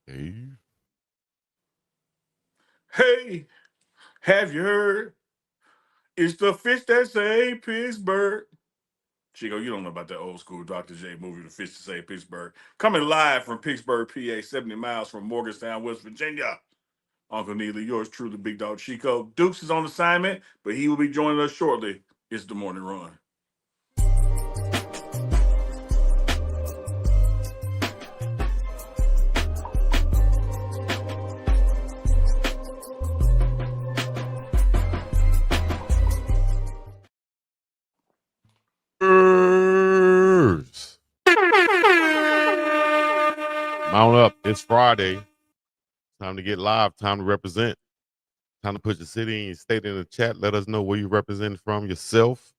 Hey. Hey, have you heard? It's the fish that say Pittsburgh. Chico, you don't know about that old school Dr. J movie, The Fish That Say Pittsburgh. Coming live from Pittsburgh, PA, 70 miles from Morgantown, West Virginia. Uncle Neely, yours truly, BiggDogg Chico. Dukes is on assignment, but he will be joining us shortly. It's the morning run. Mount up. It's Friday. Time to get live. Time to represent. Time to put your city and your state in the chat. Let us know where you represent from yourself.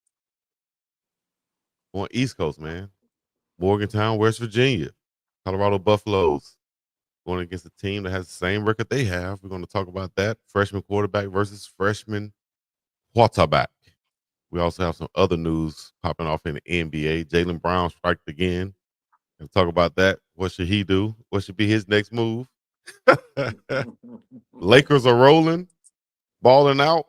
On East Coast, man. Morgantown, West Virginia. Colorado Buffaloes. Going against a team that has the same record they have. We're going to talk about that. Freshman quarterback versus freshman quarterback. We also have some other news popping off in the NBA. Jaylen Brown striked again. We'll talk about that. What should he do? What should be his next move? Lakers are rolling, balling out.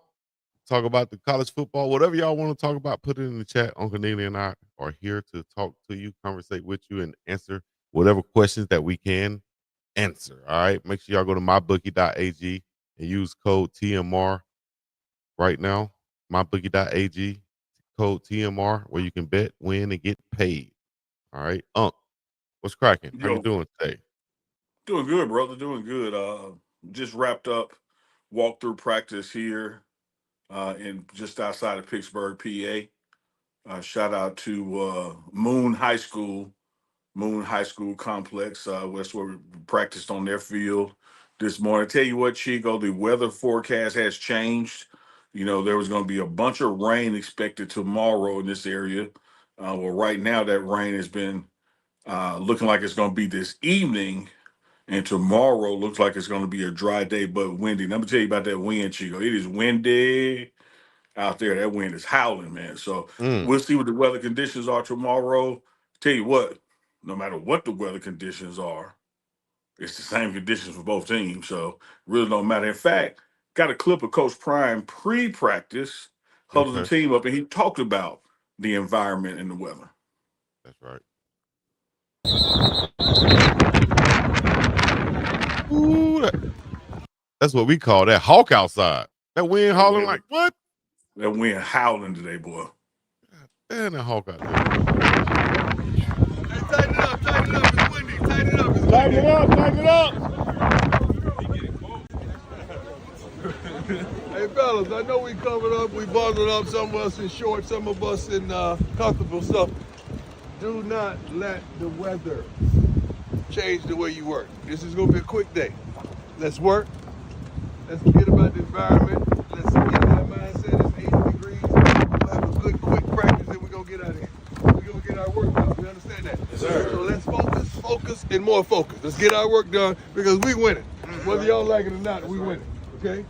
Talk about the college football. Whatever y'all want to talk about, put it in the chat. Uncle Neely and I are here to talk to you, conversate with you, and answer whatever questions that we can answer. All right. Make sure y'all go to mybookie.ag and use code TMR right now. Mybookie.ag, code TMR, where you can bet, win, and get paid. All right. What's cracking? How you doing today? Doing good, brother. Doing good. Just wrapped up walkthrough practice here in just outside of Pittsburgh, PA. Shout out to Moon High School Complex. That's where we practiced on their field this morning. Tell you what, Chico, the weather forecast has changed. You know, there was going to be a bunch of rain expected tomorrow in this area. Well, right now that rain has been looking like it's going to be this evening, and tomorrow looks like it's going to be a dry day but windy. Let me tell you about that wind, Chico. It is windy out there. That wind is howling, man. So we'll see what the weather conditions are tomorrow. Tell you what, no matter what the weather conditions are, it's the same conditions for both teams. So really don't matter. In fact, got a clip of Coach Prime pre-practice huddled the team up, and he talked about the environment and the weather. That's right. Ooh, that's what we call that hawk outside. That wind howling like what? That wind howling today, boy. Man, that hawk out there. Hey, tighten it up. It's windy. Tighten it up. Tighten it up. Hey, fellas, I know we covered up. We bundled up. Some of us in shorts, some of us in comfortable stuff. Do not let the weather change the way you work. This is going to be a quick day. Let's work. Let's forget about the environment. Let's get that mindset. It's 80 degrees. We'll have a good, quick practice, and we're going to get out of here. We're going to get our work done. We understand that? Yes, sir. So let's focus, and more focus. Let's get our work done because we winning. Whether y'all like it or not, we winning. Okay?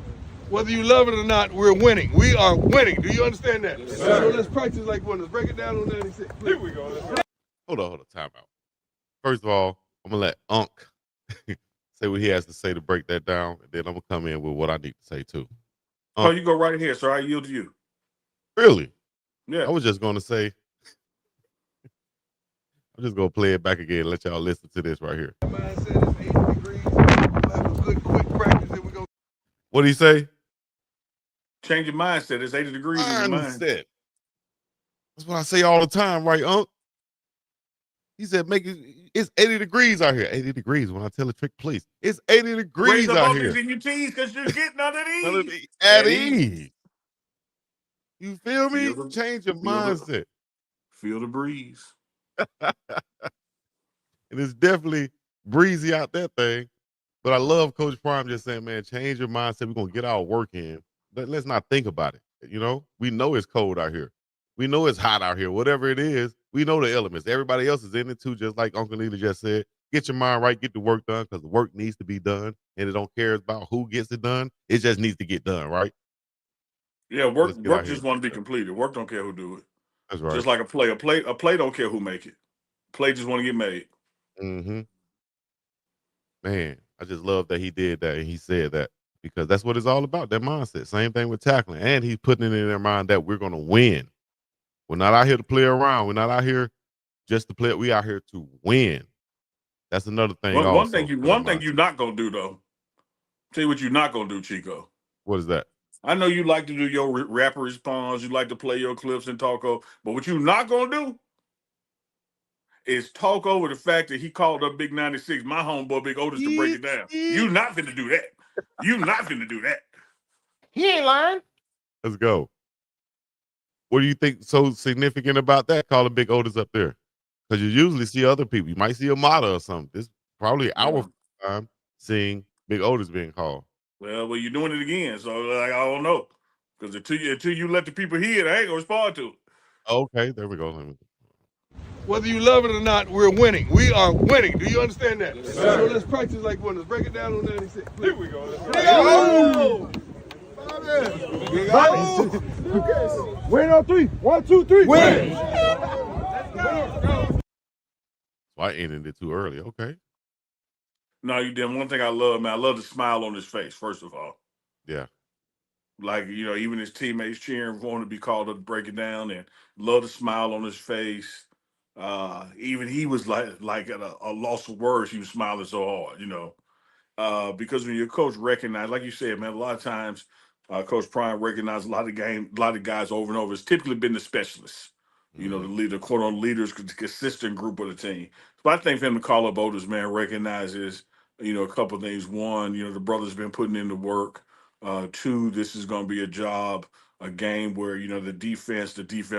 Whether you love it or not, we're winning. We are winning. Do you understand that? Yes, sir. So let's practice like winners. Break it down on 96. Please. Here we go. Hold on. Time out. First of all, I'm going to let Unk say what he has to say to break that down, and then I'm going to come in with what I need to say, too. Oh, you go right here, sir. I yield to you. Really? Yeah. I was just going to say, I'm just going to play it back again and let y'all listen to this right here. Mindset is 80 degrees. We'll have a good, quick practice, and we're going to... What did he say? Change your mindset. It's 80 degrees in your mind. That's what I say all the time, right, Unk? He said, it's 80 degrees out here. 80 degrees. When I tell a trick, please. It's 80 degrees out here. Raise in your teeth because you're getting under these. At ease. You feel me? Change your mindset. Feel the breeze. And it's definitely breezy out that thing. But I love Coach Prime just saying, man, change your mindset. We're going to get our work in. Let's not think about it. You know, we know it's cold out here. We know it's hot out here. Whatever it is, we know the elements. Everybody else is in it too, just like Uncle Neely just said. Get your mind right, get the work done, because the work needs to be done, and it don't care about who gets it done. It just needs to get done, right? Yeah, work just want to be completed. Work don't care who do it. That's right. Just like a play don't care who make it. Play just want to get made. Mm-hmm. Man, I just love that he did that and he said that because that's what it's all about, that mindset. Same thing with tackling. And he's putting it in their mind that we're going to win. We're not out here to play around. We're not out here just to play. We out here to win. That's another thing One thing you're not gonna do though. Tell you what you're not gonna do, Chico. What is that? I know you like to do your rapper response. You like to play your clips and talk over. But what you're not gonna do is talk over the fact that he called up Big 96, my homeboy Big Otis, to break it down. You not finna do that. You not finna do that. He ain't lying. Let's go. What do you think so significant about that? Calling Big Otis up there, because you usually see other people. You might see a model or something. This is probably our first time seeing Big Otis being called. Well, you're doing it again, so like, I don't know, because until you let the people hear it, I ain't gonna respond to it. Okay, there we go. Whether you love it or not, we're winning. We are winning. Do you understand that? Yes, so let's practice like one. Let's break it down on 96. Here we go. Win on 3. 1, 2, 3. Win. So I ended it too early. Okay. No, you did. One thing I love, man, I love the smile on his face, first of all. Yeah. Like, even his teammates cheering for him to be called up to break it down, and love the smile on his face. Even he was like at a loss of words. He was smiling so hard, because when your coach recognizes, like you said, man, a lot of times Coach Prime recognizes a lot of guys over and over. It's typically been the specialists, the leader, quote unquote leaders, the consistent group of the team. So I think for him to call up Otis, man, recognizes, a couple of things. One, the brother's been putting in the work. Two, this is going to be a game where, the defense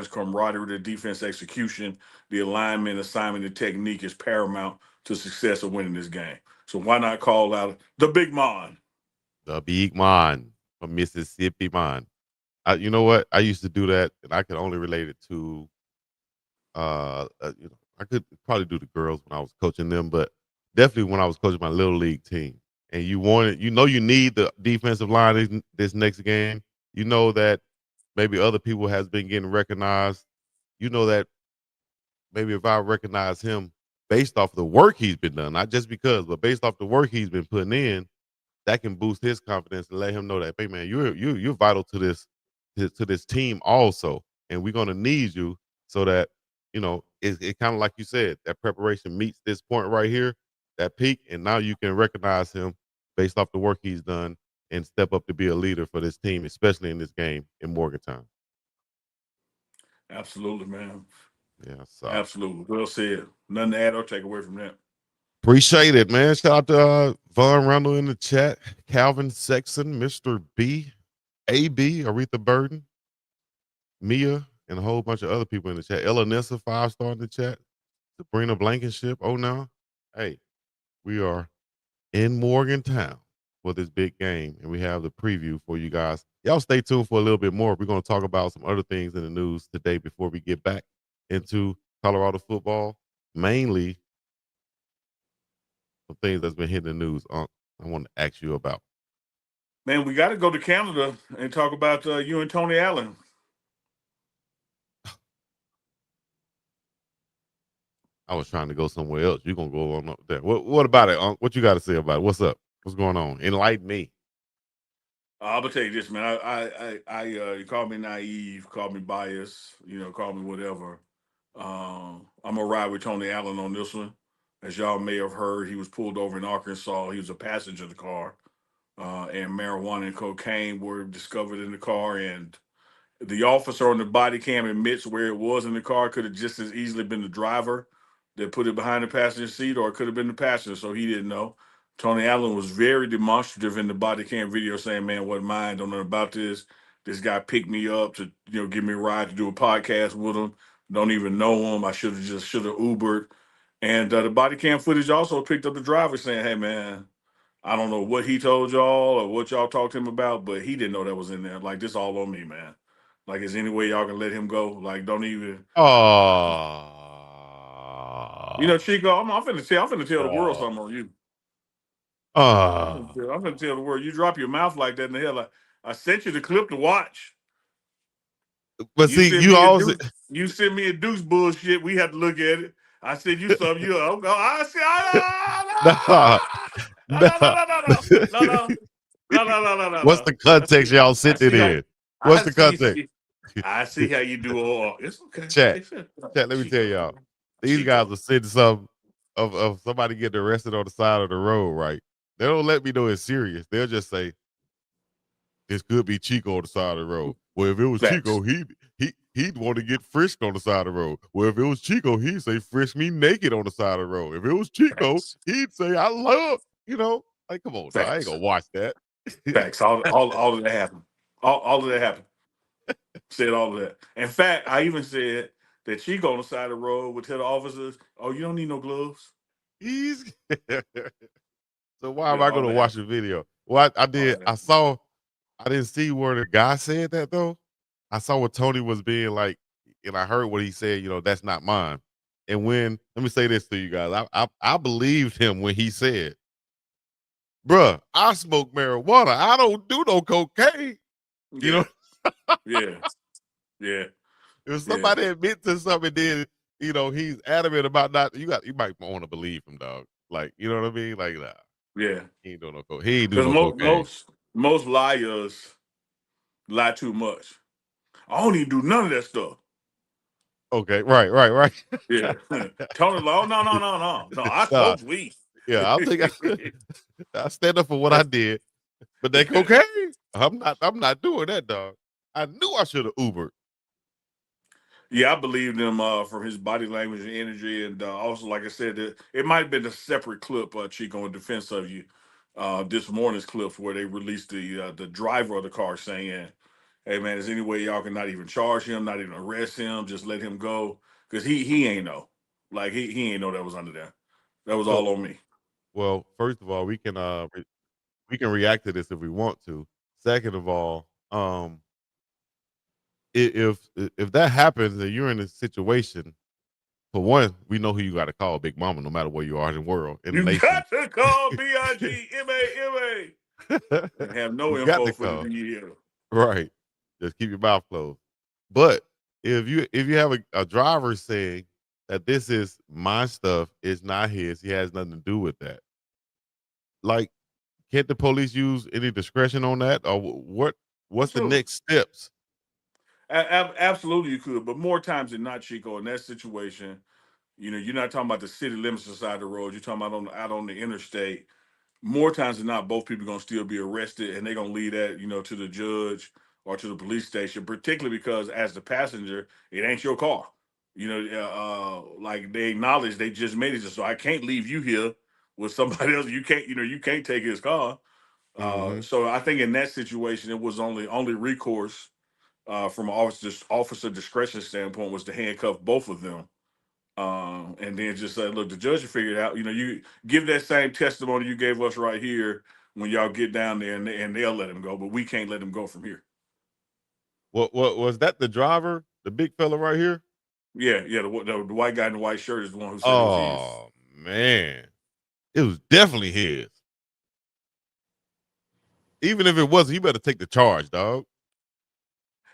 camaraderie, the defense execution, the alignment, assignment, and technique is paramount to success of winning this game. So why not call out the big man? The big man from Mississippi man. You know what? I used to do that, and I could only relate it to, I could probably do the girls when I was coaching them, but definitely when I was coaching my little league team. And you need the defensive line this next game. You know that maybe other people has been getting recognized. You know that maybe if I recognize him based off the work he's been done, not just because, but based off the work he's been putting in, that can boost his confidence and let him know that, hey man, you're vital to this team also, and we're gonna need you so that it kind of like you said, that preparation meets this point right here, that peak, and now you can recognize him based off the work he's done and step up to be a leader for this team, especially in this game in Morgantown. Absolutely, man. Yeah, so. Absolutely. Well said. Nothing to add or take away from that. Appreciate it, man. Shout out to Von Randall in the chat, Calvin Sexton, Mr. B, AB, Aretha Burden, Mia, and a whole bunch of other people in the chat. Ella Nessa, 5-star in the chat. Sabrina Blankenship. Oh, now. Hey, we are in Morgantown for this big game, and we have the preview for you guys. Y'all stay tuned for a little bit more. We're going to talk about some other things in the news today before we get back into Colorado football, mainly some things that's been hitting the news. I want to ask you about. Man, we got to go to Canada and talk about you and Tony Allen. I was trying to go somewhere else. You're going to go on up there. What about it, Unc? What you got to say about it? What's up? What's going on? Enlighten me. I'm going to tell you this, man. You call me naive, call me biased, call me whatever. I'm going to ride with Tony Allen on this one. As y'all may have heard, he was pulled over in Arkansas. He was a passenger of the car. And marijuana and cocaine were discovered in the car. And the officer on the body cam admits where it was in the car could have just as easily been the driver that put it behind the passenger seat, or it could have been the passenger, so he didn't know. Tony Allen was very demonstrative in the body cam video saying, man, wasn't mine, don't know about this. This guy picked me up to, give me a ride to do a podcast with him. Don't even know him. I should have Ubered. And the body cam footage also picked up the driver saying, hey, man, I don't know what he told y'all or what y'all talked to him about, but he didn't know that was in there. Like, this all on me, man. Like, is any way y'all can let him go? Like, don't even. Oh. Chico, I'm finna tell the world something on you. I'm finna tell the world. You drop your mouth like that in the hell. I sent you the clip to watch. But you sent me a Deuce bullshit. We had to look at it. I said you something. No, no, no, no, no, no, no, no, no, no, no, no, no. What's the context y'all sitting in? What's the context? I see how you do all. It's okay. Chat, It's okay. chat. Let me tell y'all, these Chico. guys are sitting some of somebody getting arrested on the side of the road. Right? They don't let me know it's serious. They'll just say this could be Chico on the side of the road. Well, if it was Facts. Chico, he'd want to get frisked on the side of the road. Well, if it was Chico, he'd say frisk me naked on the side of the road. If it was Chico, Facts. he'd say I love, like come on, dog, I ain't Facts. gonna watch that. Facts. All of that happened. All of that happened. Said all of that. In fact, I even said that Chico on the side of the road would tell the officers, "Oh, you don't need no gloves." He's so why am Yeah, I all gonna that watch the happened. video? Well, I All did. that I happened. saw. I didn't see where the guy said that though. I saw what Tony was being like, and I heard what he said. That's not mine. And when let me say this to you guys, I believed him when he said, "Bruh, I smoke marijuana. I don't do no cocaine." You Yeah, know, yeah, yeah, if yeah, somebody admit to something, then he's adamant about not. You might want to believe him, dog. Like, you know what I mean? Like, nah, yeah. he ain't do no coke. He ain't do Because no cocaine. most liars lie too much. I don't even do none of that stuff. Okay, right. Yeah. Tony, oh, no, no, no, no. No, I Nah, smoke weed. yeah, I'll take. I stand up for what I did, but that Yeah. cocaine, I'm not doing that, dog. I knew I should have Ubered. Yeah, I believed him from his body language and energy. And also, like I said, it might have been a separate clip, Chico, in defense of you. This morning's clips where they released the driver of the car saying, "Hey, man, is any way y'all can not even charge him, not even arrest him, just let him go? Because he ain't know. Like, he ain't know that was under there. That was So, all on me." well, first of all, we can react to this if we want to. Second of all, if that happens and you're in a situation, for one, we know who you got to call, Big Mama, no matter where you are in the world, in the You nation. got to call BIGMAMA and have no You got info to for the call. DEA. Right. Just keep your mouth closed. But if you have a driver saying that this is my stuff, it's not his, he has nothing to do with that. Like, can't the police use any discretion on that, or what's the Absolutely. next steps? Absolutely, you could, but more times than not, Chico, in that situation, you're not talking about the city limits side of the road. You're talking about out on the interstate. More times than not, both people are gonna still be arrested, and they're gonna lead that, to the judge or to the police station. Particularly because, as the passenger, it ain't your car. Like they acknowledge they just made it, so I can't leave you here with somebody else. You can't take his car. Hmm. So I think in that situation, it was only recourse from an officer discretion standpoint was to handcuff both of them, and then just say, look, the judge will figure it out. You give that same testimony you gave us right here when y'all get down there, and they'll let him go, but we can't let him go from here. What was that? The driver, the big fella right here? Yeah, yeah. The white guy in the white shirt is the one who said it was his. Oh man, it was definitely his. Even if it wasn't, you better take the charge, dog.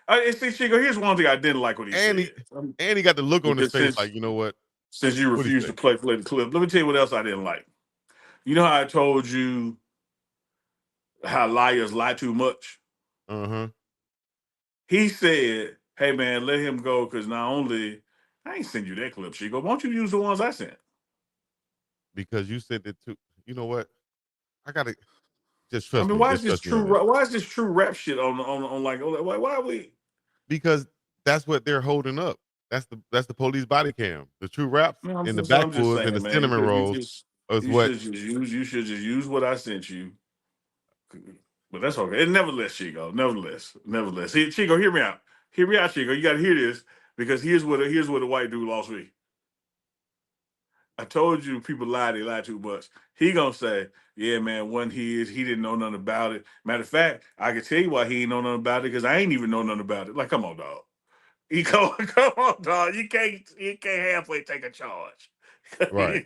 And see, Chico, here's one thing I didn't like what he And said. he and he got the look on his Because face like, you know what? since you What do you refused to say? play the clip, let me tell you what else I didn't like. You know how I told you how liars lie too much? Uh-huh. He said, "Hey man, let him go because not only I ain't send you that clip, Chico. Why don't you use the ones I sent?" Because you sent it to, you know what? I gotta just I trust mean, me. Just trust me on this. why is this true rap shit on like why are we? Because that's what they're holding up. That's the police body cam. The true raps No, in the I'm just backwoods and saying, the man. cinnamon rolls is You what. should just use what I sent you. But that's okay. And nevertheless, Chico. Nevertheless. Chico, hear me out. Hear me out, Chico. You got to hear this because here's what the white dude lost me. I told you people lie, they lie too much. He gonna say, yeah, man, he didn't know nothing about it. Matter of fact, I can tell you why he ain't know nothing about it, because I ain't even know nothing about it. Like, come on, dog. Come on, dog. You can't halfway take a charge. Right.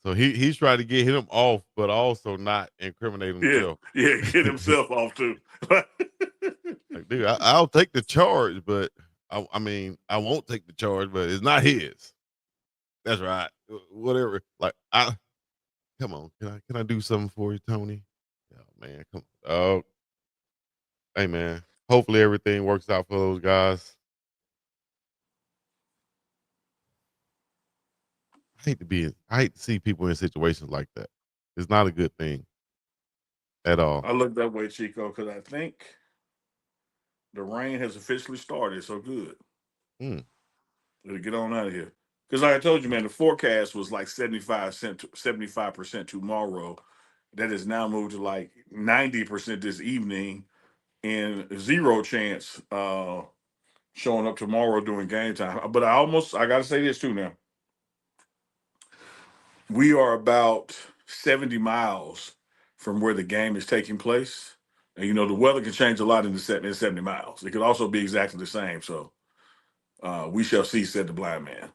So he's trying to get him off, but also not incriminate Yeah, himself. yeah, get himself off too. Like, dude, I'll take the charge, but I mean, I won't take the charge, but it's not his. That's right. Whatever. Like Come on, can I do something for you, Tony? Oh man, come on. Oh, hey man. Hopefully everything works out for those guys. I hate to see people in situations like that. It's not a good thing at all. I look that way, Chico, because I think the rain has officially started. So good. Mm, Let's get on out of here. Because like I told you, man, the forecast was like 75% tomorrow. That has now moved to like 90% this evening, and zero chance showing up tomorrow during game time. But I gotta say this too now. We are about 70 miles from where the game is taking place. And you know, the weather can change a lot in 70 miles. It could also be exactly the same. So we shall see, said the blind man.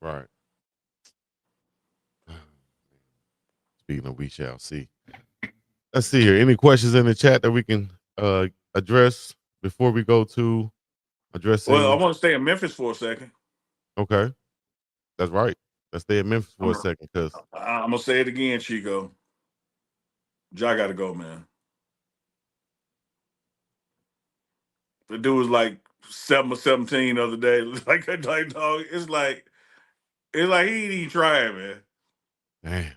right. Speaking of, we shall see. Let's see here. Any questions in the chat that we can address before we go to Well, I addressing? want to stay in Memphis for a second. Okay, that's right. Let's stay in Memphis for I'm, a second because I'm gonna say it again, Chico. Ja gotta go, man. The dude was like 7 or 17 the other day. Like dog, it's like he ain't even trying, man. man.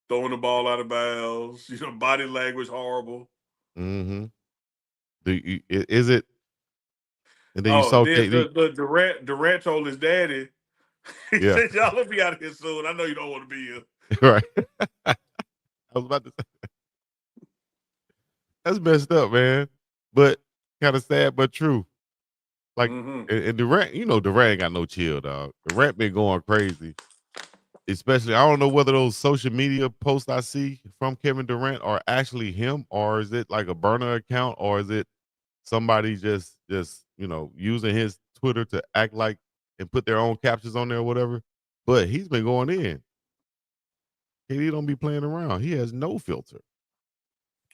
Throwing the ball out of bounds, you know, body language horrible. Mm-hmm. Is it? And then you Oh, saw KD. the Durant told his daddy, he Yeah, said, "Y'all let me out of here soon. I know you don't want to be here." right. I was about to say that's messed up, man. But kind of sad, but true. Like, Mm-hmm. and Durant, Durant ain't got no chill, dog. Durant been going crazy. Especially, I don't know whether those social media posts I see from Kevin Durant are actually him, or is it like a burner account, or is it somebody just using his Twitter to act like and put their own captions on there or whatever. But he's been going in. KD don't be playing around. He has no filter.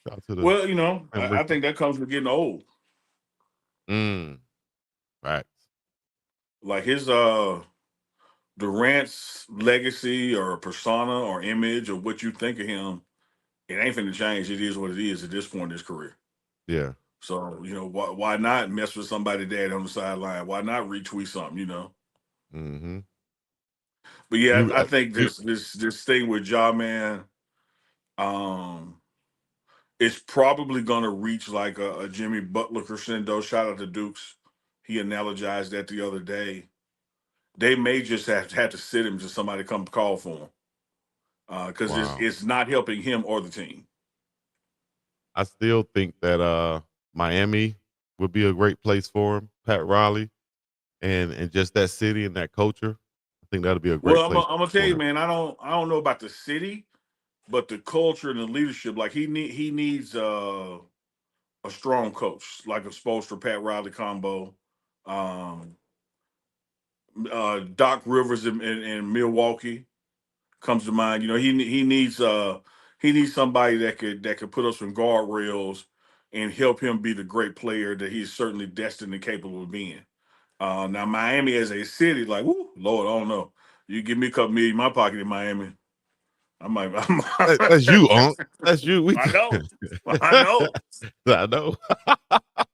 Shout out to the Well, you know, I Lakers. think that comes with getting old. Mm, facts. Like his Durant's legacy or persona or image or what you think of him, it ain't finna change. It is what it is at this point in his career. Yeah. So, you know, why not mess with somebody dad on the sideline? Why not retweet something, you know? Mm-hmm. But yeah, You, I think this thing with Ja, man, um, it's probably gonna reach like a Jimmy Butler crescendo. Shout out to Dukes. He analogized that the other day. They may just have to sit him until somebody come call for him. Because wow. it's not helping him or the team. I still think that Miami would be a great place for him. Pat Riley and just that city and that culture. I think that'll be a great Well, place I'm gonna tell for you, him. man. I don't know about the city, but the culture and the leadership. Like he needs a strong coach, like a Spoelstra Pat Riley combo. Um, Doc Rivers in Milwaukee comes to mind. You know, he needs somebody that could put up some guardrails and help him be the great player that he's certainly destined and capable of being. Now Miami as a city, like, whoo, Lord, I don't know. You give me a couple million in my pocket in Miami, I might. That's you, Unc. That's you. I know, I know. I know.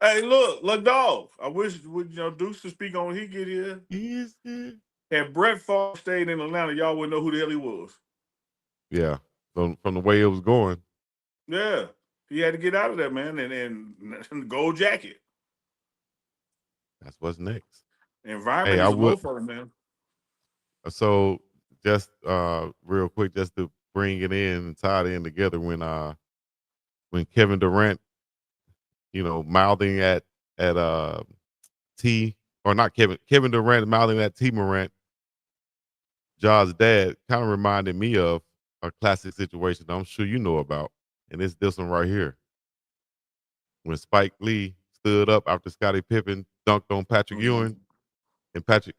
Hey, look, dog. I wish Deuce to speak on when he get here. Easy. Had Brett Favre stayed in Atlanta, y'all wouldn't know who the hell he was. Yeah. From the way it was going. Yeah, he had to get out of there, man, and gold jacket. That's what's next. Hey, Environment I is low would for him, man. so just real quick, just to bring it in and tie it in together when Kevin Durant, mouthing at T or not Kevin Durant mouthing at T Morant, Ja's dad kind of reminded me of a classic situation I'm sure you know about. And it's this one right here. When Spike Lee stood up after Scottie Pippen dunked on Patrick Mm-hmm. Ewing,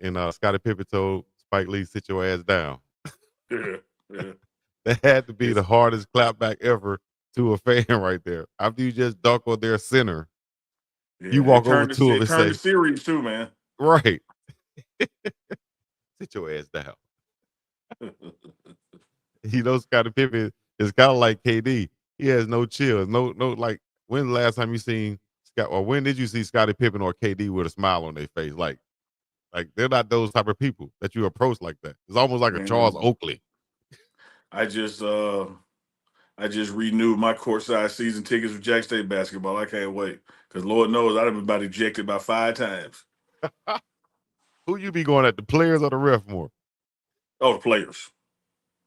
and Scottie Pippen told Spike Lee, "Sit your ass down." Yeah, yeah. That had to be the It's, hardest clapback ever to a fan right there. After you just dunk on their center, you yeah. walk over to him It and turned the say, series too, man. "Right, sit your ass down." Scottie Pippen is kind of like KD. He has no chill. No, like, when the last time you seen Scott, or when did you see Scottie Pippen or KD with a smile on their face? Like they're not those type of people that you approach like that. It's almost like a Charles Man, Oakley. I just renewed my courtside season tickets for Jack State basketball. I can't wait because Lord knows I've been about ejected about 5 times. Who you be going at, the players or the ref more? Oh, the players.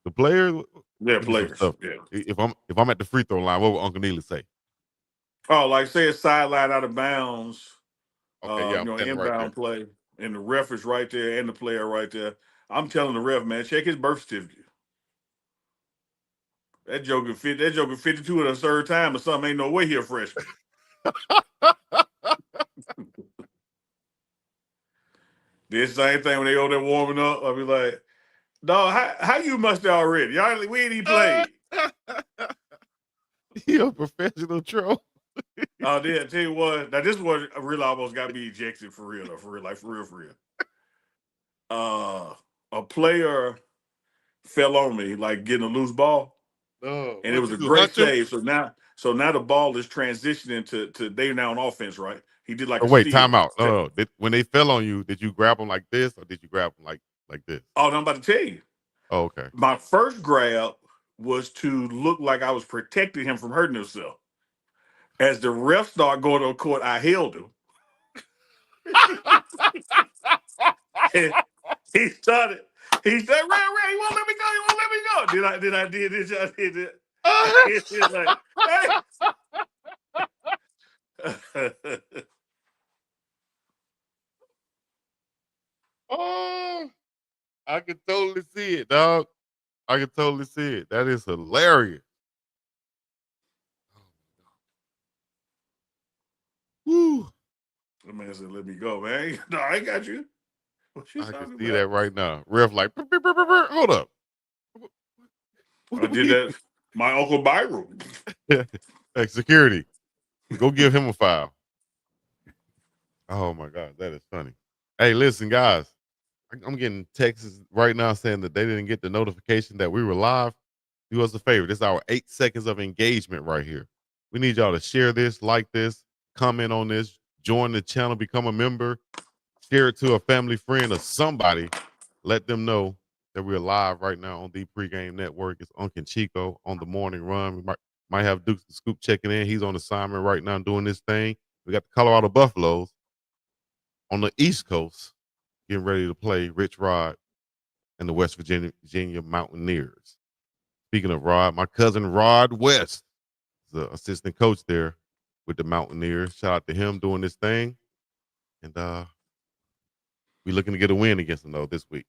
The players. Yeah, Give me some players. stuff. Yeah. If I'm at the free throw line, what would Uncle Neely say? Oh, like say a sideline out of bounds, Okay, yeah, I'm standing right there. inbound play, and the ref is right there and the player right there. I'm telling the ref, man, check his birth certificate. That joker 52 at a third time or something. Ain't no way he a freshman. This same thing when they over there warming up, I'll be like, dog, how you must already? We ain't even played. You a professional troll. Oh, yeah, tell you what. Now this one really almost got me ejected for real, though. For real. A player fell on me like getting a loose ball, and it What was you a do? great Hunch him? save. So now the ball is transitioning to they now on offense, right? He did like Oh, a wait, steal. time out. No. When they fell on you, did you grab them like this, or did you grab them like this? Oh, I'm about to tell you. Oh, okay. My first grab was to look like I was protecting him from hurting himself. As the ref started going on court, I held him. And he started. He said, "Ray, you won't let me go. You won't let me go." Did I did it? It's like, hey. Oh, I can totally see it, dog. I can totally see it. That is hilarious. Woo. The man said, "Let me go, man." No, I ain't got you. What you I can talking see about? that right now. Ref like, "Brr, brr, brr, brr, brr. Hold up. I did that. My Uncle Byron. Hey, security, go give him a file. Oh my God, that is funny. Hey, listen, guys, I'm getting texts right now saying that they didn't get the notification that we were live. Do us a favor. This is our 8 seconds of engagement right here. We need y'all to share this, like this, comment on this, join the channel, become a member, share it to a family friend or somebody. Let them know that we're live right now on the Pregame Network. It's Unk and Chico on the morning run. We might have Dukes the Scoop checking in. He's on assignment right now doing this thing. We got the Colorado Buffaloes on the East Coast getting ready to play Rich Rod and the West Virginia Mountaineers. Speaking of Rod, my cousin Rod West is the assistant coach there with the Mountaineers. Shout out to him doing this thing. And we're looking to get a win against them, though, this week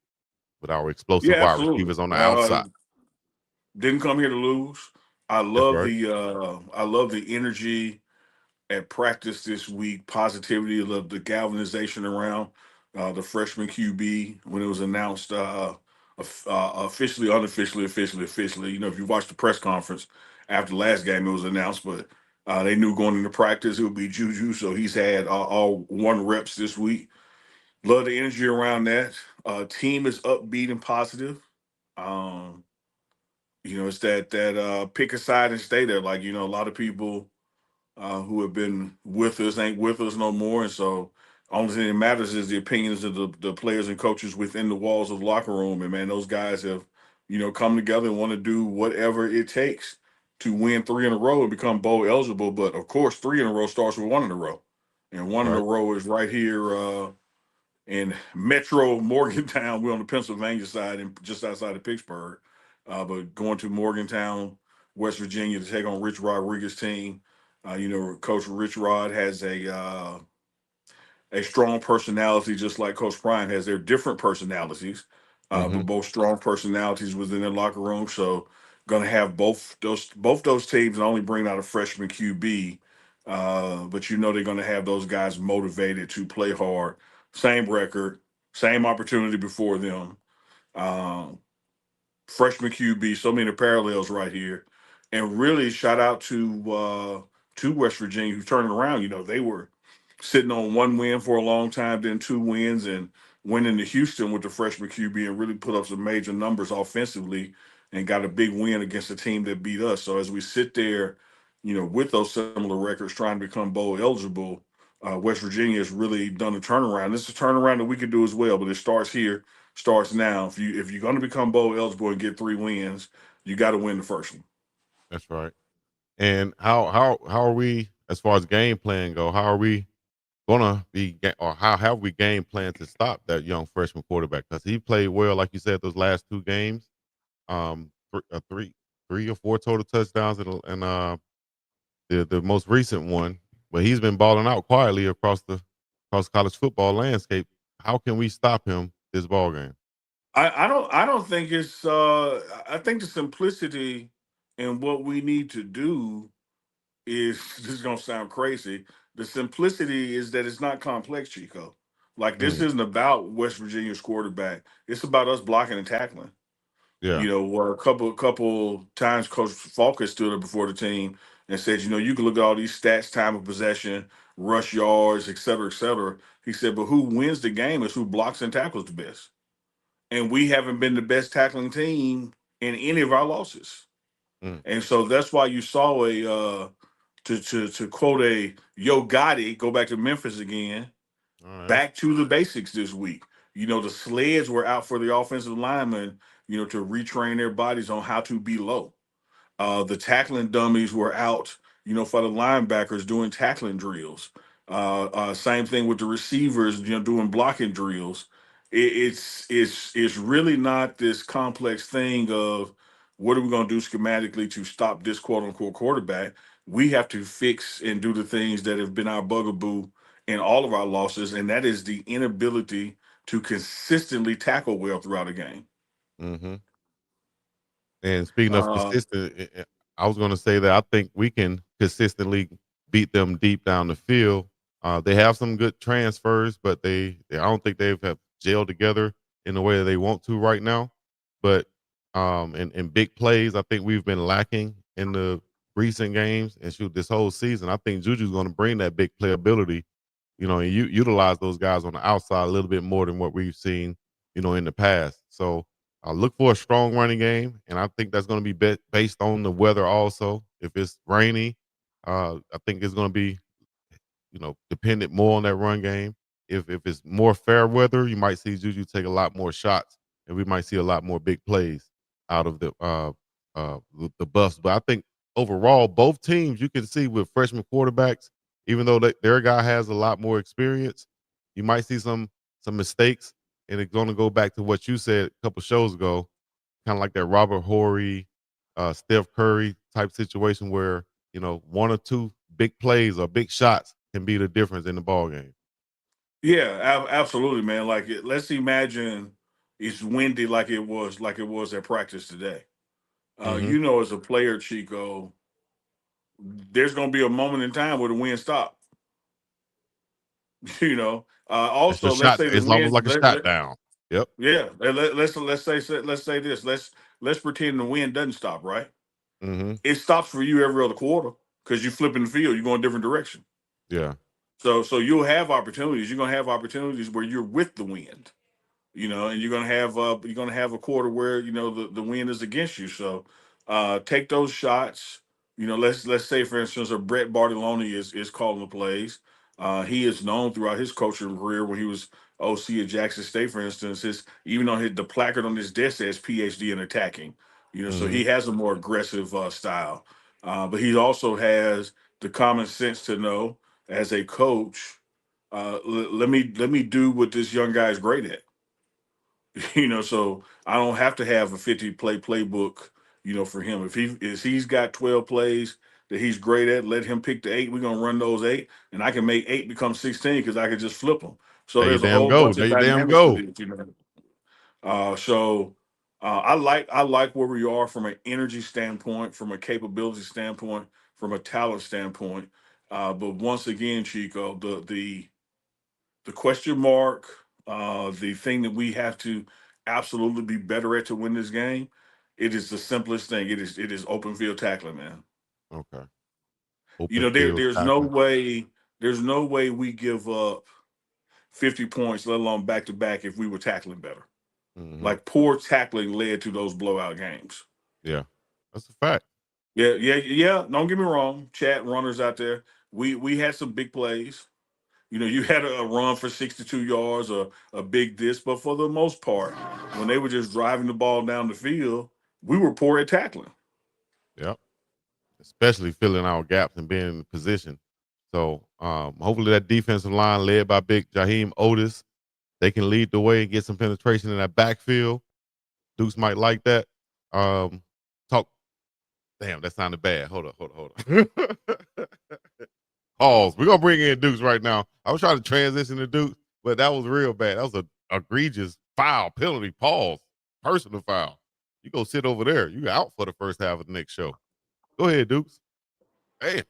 with our explosive Yeah, wide absolutely. receivers on the outside. Didn't come here to lose. That's right. I love the energy at practice this week. Positivity. I love the galvanization around the freshman QB when it was announced officially, unofficially, officially. You know, if you watched the press conference after the last game, it was announced, but they knew going into practice it would be JuJu, so he's had all 1 reps this week. Love the energy around that. Team is upbeat and positive. Um, it's that pick a side and stay there. Like, a lot of people who have been with us ain't with us no more. And so only thing that matters is the opinions of the players and coaches within the walls of the locker room. And man, those guys have, come together and want to do whatever it takes to win 3 in a row and become bowl eligible. But of course, 3 in a row starts with 1 in a row. And 1 in a Right. row is right here in Metro Morgantown. We're on the Pennsylvania side and just outside of Pittsburgh. But going to Morgantown, West Virginia to take on Rich Rodriguez's team. Coach Rich Rod has a strong personality, just like Coach Prime has. Their different personalities, Mm-hmm. but both strong personalities within their locker room. So, going to have both those teams not only bring out a freshman QB, but they're going to have those guys motivated to play hard. Same record, same opportunity before them. Um, Freshman QB, so many parallels right here, and really shout out to West Virginia who turned it around. They were sitting on 1 win for a long time, then 2 wins, and went into Houston with the freshman QB and really put up some major numbers offensively. and got a big win against a team that beat us. So as we sit there, with those similar records trying to become bowl eligible, West Virginia has really done a turnaround. This is a turnaround that we could do as well, but it starts here, starts now. If you're going to become bowl eligible and get 3 wins, you got to win the first one. That's right. And how are we as far as game plan go? How are we gonna be, or how have we game plan to stop that young freshman quarterback? Because he played well, like you said, those last 2 games. Three or four total touchdowns, and the most recent one. But he's been balling out quietly across college football landscape. How can we stop him this ball game? I don't think it's I think the simplicity in what we need to do is this is gonna sound crazy. The simplicity is that it's not complex, Chico. Like this Mm, isn't about West Virginia's quarterback. It's about us blocking and tackling. yeah. Where a couple times Coach Falk has stood up before the team and said, you can look at all these stats, time of possession, rush yards, et cetera, et cetera. He said, but who wins the game is who blocks and tackles the best. And we haven't been the best tackling team in any of our losses. Mm, And so that's why you saw to quote a Yo Gotti, go back to Memphis again, all right. back to the basics this week. The sleds were out for the offensive linemen, to retrain their bodies on how to be low. The tackling dummies were out, for the linebackers doing tackling drills. Same thing with the receivers, doing blocking drills. It's really not this complex thing of what are we going to do schematically to stop this quote unquote quarterback. We have to fix and do the things that have been our bugaboo in all of our losses, and that is the inability to consistently tackle well throughout a game. Mm-hmm. And speaking of Uh, consistent, I was going to say that I think we can consistently beat them deep down the field. They have some good transfers, but I don't think they have gelled together in the way that they want to right now. But in big plays, I think we've been lacking in the recent games, and shoot, this whole season. I think Juju's going to bring that big playability, and utilize those guys on the outside a little bit more than what we've seen, in the past. So I look for a strong running game, and I think that's going to be based on the weather also. If it's rainy, I think it's going to be, dependent more on that run game. If it's more fair weather, you might see Juju take a lot more shots, and we might see a lot more big plays out of the Buffs. But I think overall, both teams you can see with freshman quarterbacks, even though their guy has a lot more experience, you might see some mistakes, and it's going to go back to what you said a couple shows ago, kind of like that Robert Horry, Steph Curry type situation where one or two big plays or big shots can be the difference in the ball game. Yeah, absolutely, man. Let's imagine it's windy like it was at practice today. Hmm. As a player, Chico, there's going to be a moment in time where the wind stops. It's a Also, let's shot. say the It's almost wind. like a shot down. Yep. Yeah, let's say this. Let's pretend the wind doesn't stop. Right, Hmm. it stops for you every other quarter because you flipping the field. You're going a different direction. Yeah. So you'll have opportunities. You're going to have opportunities where you're with the wind. And you're gonna have a quarter where the wind is against you. So take those shots. Let's say for instance, a Brett Bartolone is calling the plays. He is known throughout his coaching career when he was OC at Jackson State, for instance. Even on the placard on his desk says PhD in attacking. So Hmm. he has a more aggressive style, but he also has the common sense to know as a coach. Let me do what this young guy is great at. So I don't have to have a 50 play playbook, for him. If he's got 12 plays that he's great at, let him pick the 8. We're gonna run those 8, and I can make 8 become 16 because I can just flip them. So There you there's a damn whole go. bunch There of you damn dynamics to go. this. I like where we are from an energy standpoint, from a capability standpoint, from a talent standpoint. But once again, Chico, the question mark, the thing that we have to absolutely be better at to win this game, it is the simplest thing. It is open field tackling, man. Okay. Open There field there's no tackling. way we give up 50 points, let alone back to back, if we were tackling better. Hmm. Like poor tackling led to those blowout games. Yeah, that's a fact. Yeah. Don't get me wrong, chat runners out there. We had some big plays. You had a run for 62 yards or a big disc, but for the most part, when they were just driving the ball down the field, we were poor at tackling. Yep. Especially filling our gaps and being in position. So hopefully that defensive line led by big Jaheim Otis, they can lead the way and get some penetration in that backfield. Dukes might like that. Talk. Damn, that sounded bad. Hold up. Pause. We're gonna bring in Dukes right now. I was trying to transition to Dukes, but that was real bad. That was an egregious foul, penalty, pause, personal foul. You go sit over there. You out for the first half of the next show. Go ahead, Dukes. Hey.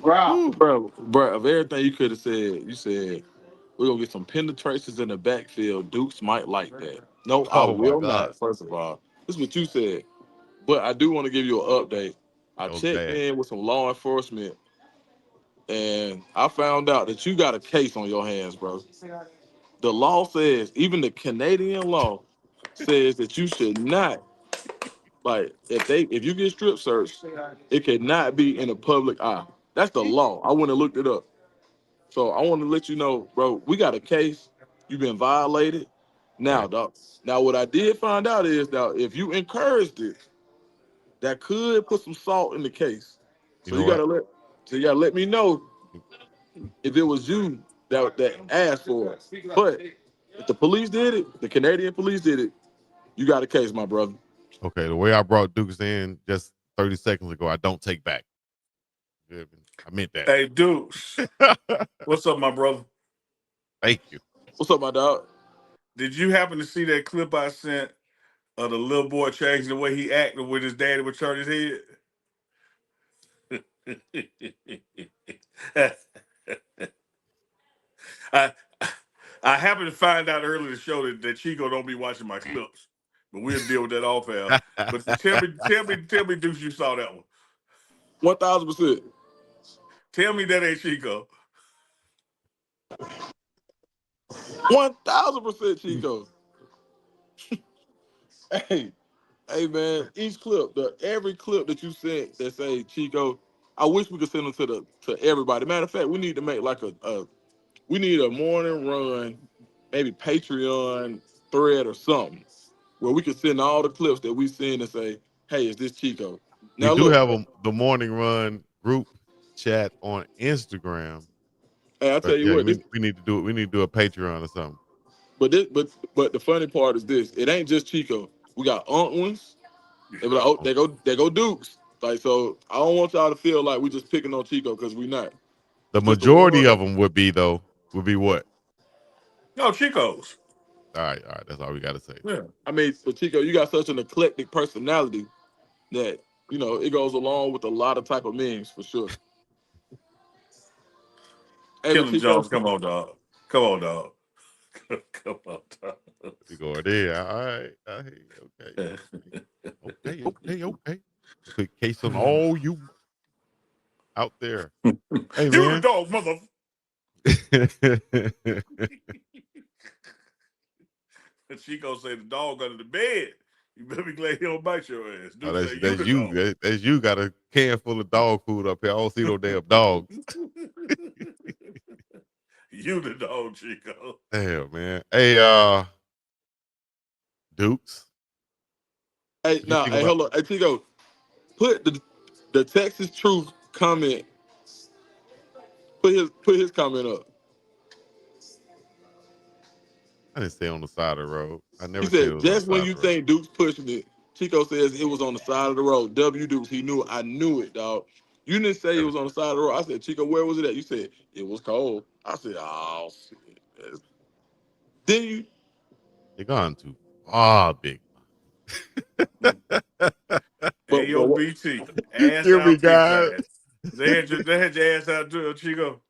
Bro, of everything you could have said, you said we're gonna get some penetrations in the backfield. Dukes might like that. No, I Oh my will God. not. First of all, this is what you said, but I do want to give you an update. I That was checked bad. in with some law enforcement, and I found out that you got a case on your hands, bro. The law says, even the Canadian law says that you should not, like, if you get strip searched, it cannot be in a public eye. That's the law. I went and looked it up. So I want to let you know, bro, we got a case. You've been violated. Now, Right. dog. Now, what I did find out is that if you encouraged it, that could put some salt in the case. You So know you what? gotta let me know if it was you that asked for it. But if the police did it, the Canadian police did it, you got a case, my brother. Okay, the way I brought Dukes in just 30 seconds ago, I don't take back. I meant that. Hey, Dukes, what's up, my brother? Thank you. What's up, my dog? Did you happen to see that clip I sent of the little boy changing the way he acted when his daddy would turn his head? I I happened to find out earlier in the show that Chico don't be watching my clips, but we'll deal with that off air. But tell me, Deuce, you saw that one. 1,000%. Tell me that ain't Chico. 1,000% Chico. Hey man, each clip, every clip that you sent that say Chico, I wish we could send them to everybody. Matter of fact, we need to make like we need a morning run, maybe Patreon thread or something where we could send all the clips that we send and say, hey, is this Chico? We Now do look, have the morning run group chat on Instagram. hey, I tell But you yeah, what, we need to do it. We need to do a Patreon or something. but the funny part is this: it ain't just Chico. We got Unk ones. They be like, oh, they go Dukes. Like, so I don't want y'all to feel like we just picking on Chico because we not. The Because majority of them would be what? No, Chico's. All right. That's all we got to say. Yeah. I mean, but Chico, you got such an eclectic personality that it goes along with a lot of type of memes for sure. Hey, but Killing Chico, Jones, come on, dog. Come on, dog. Come on, dog. We going there. All right. Okay. Quick case on all you out there. Hey You the man. dog, mother. Chico say the dog under the bed. You better be glad he don't bite your ass. Oh, Duke that's say you that's the you. dog. That's you got a can full of dog food up here. I don't see no damn dogs. You the dog, Chico. Damn, man. Hey, Dukes. hey, You now, think hey, about hold on. Hey, Chico, put the Texas Truth comment, put his comment up. I didn't say on the side of the road. I He never said it said, was on the just when side of you the road. think Dukes pushing it, Chico says it was on the side of the road. W Dukes, he knew it. I knew it, dog. You didn't say it Never was on the side of the road. I said, Chico, where was it at? You said, it was cold. I said, oh, shit. Then you, You're gone too far, big. Hey, but yo, what? BT. You Ass kill me, out, big guys. time. They had your ass out too, Chico.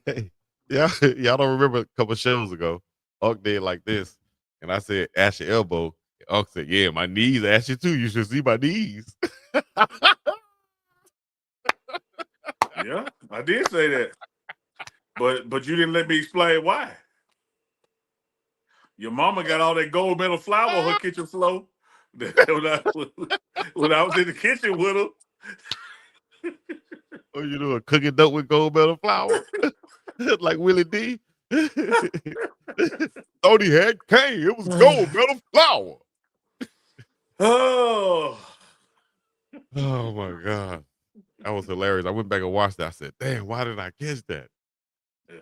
Hey, yeah, y'all don't remember a couple shows ago. Unk did like this, and I said, "Ash your elbow." And Unk said, "Yeah, my knees ash you too. You should see my knees." Yeah, I did say that. But you didn't let me explain why. Your mama got all that gold medal flour on her kitchen floor. when I was in the kitchen with her. What you doing? Cooking dope with gold medal flour? Like Willie D? Thought he had cane. It was gold medal flour. Oh. Oh my God. That was hilarious. I went back and watched that. I said, damn, why did I catch that?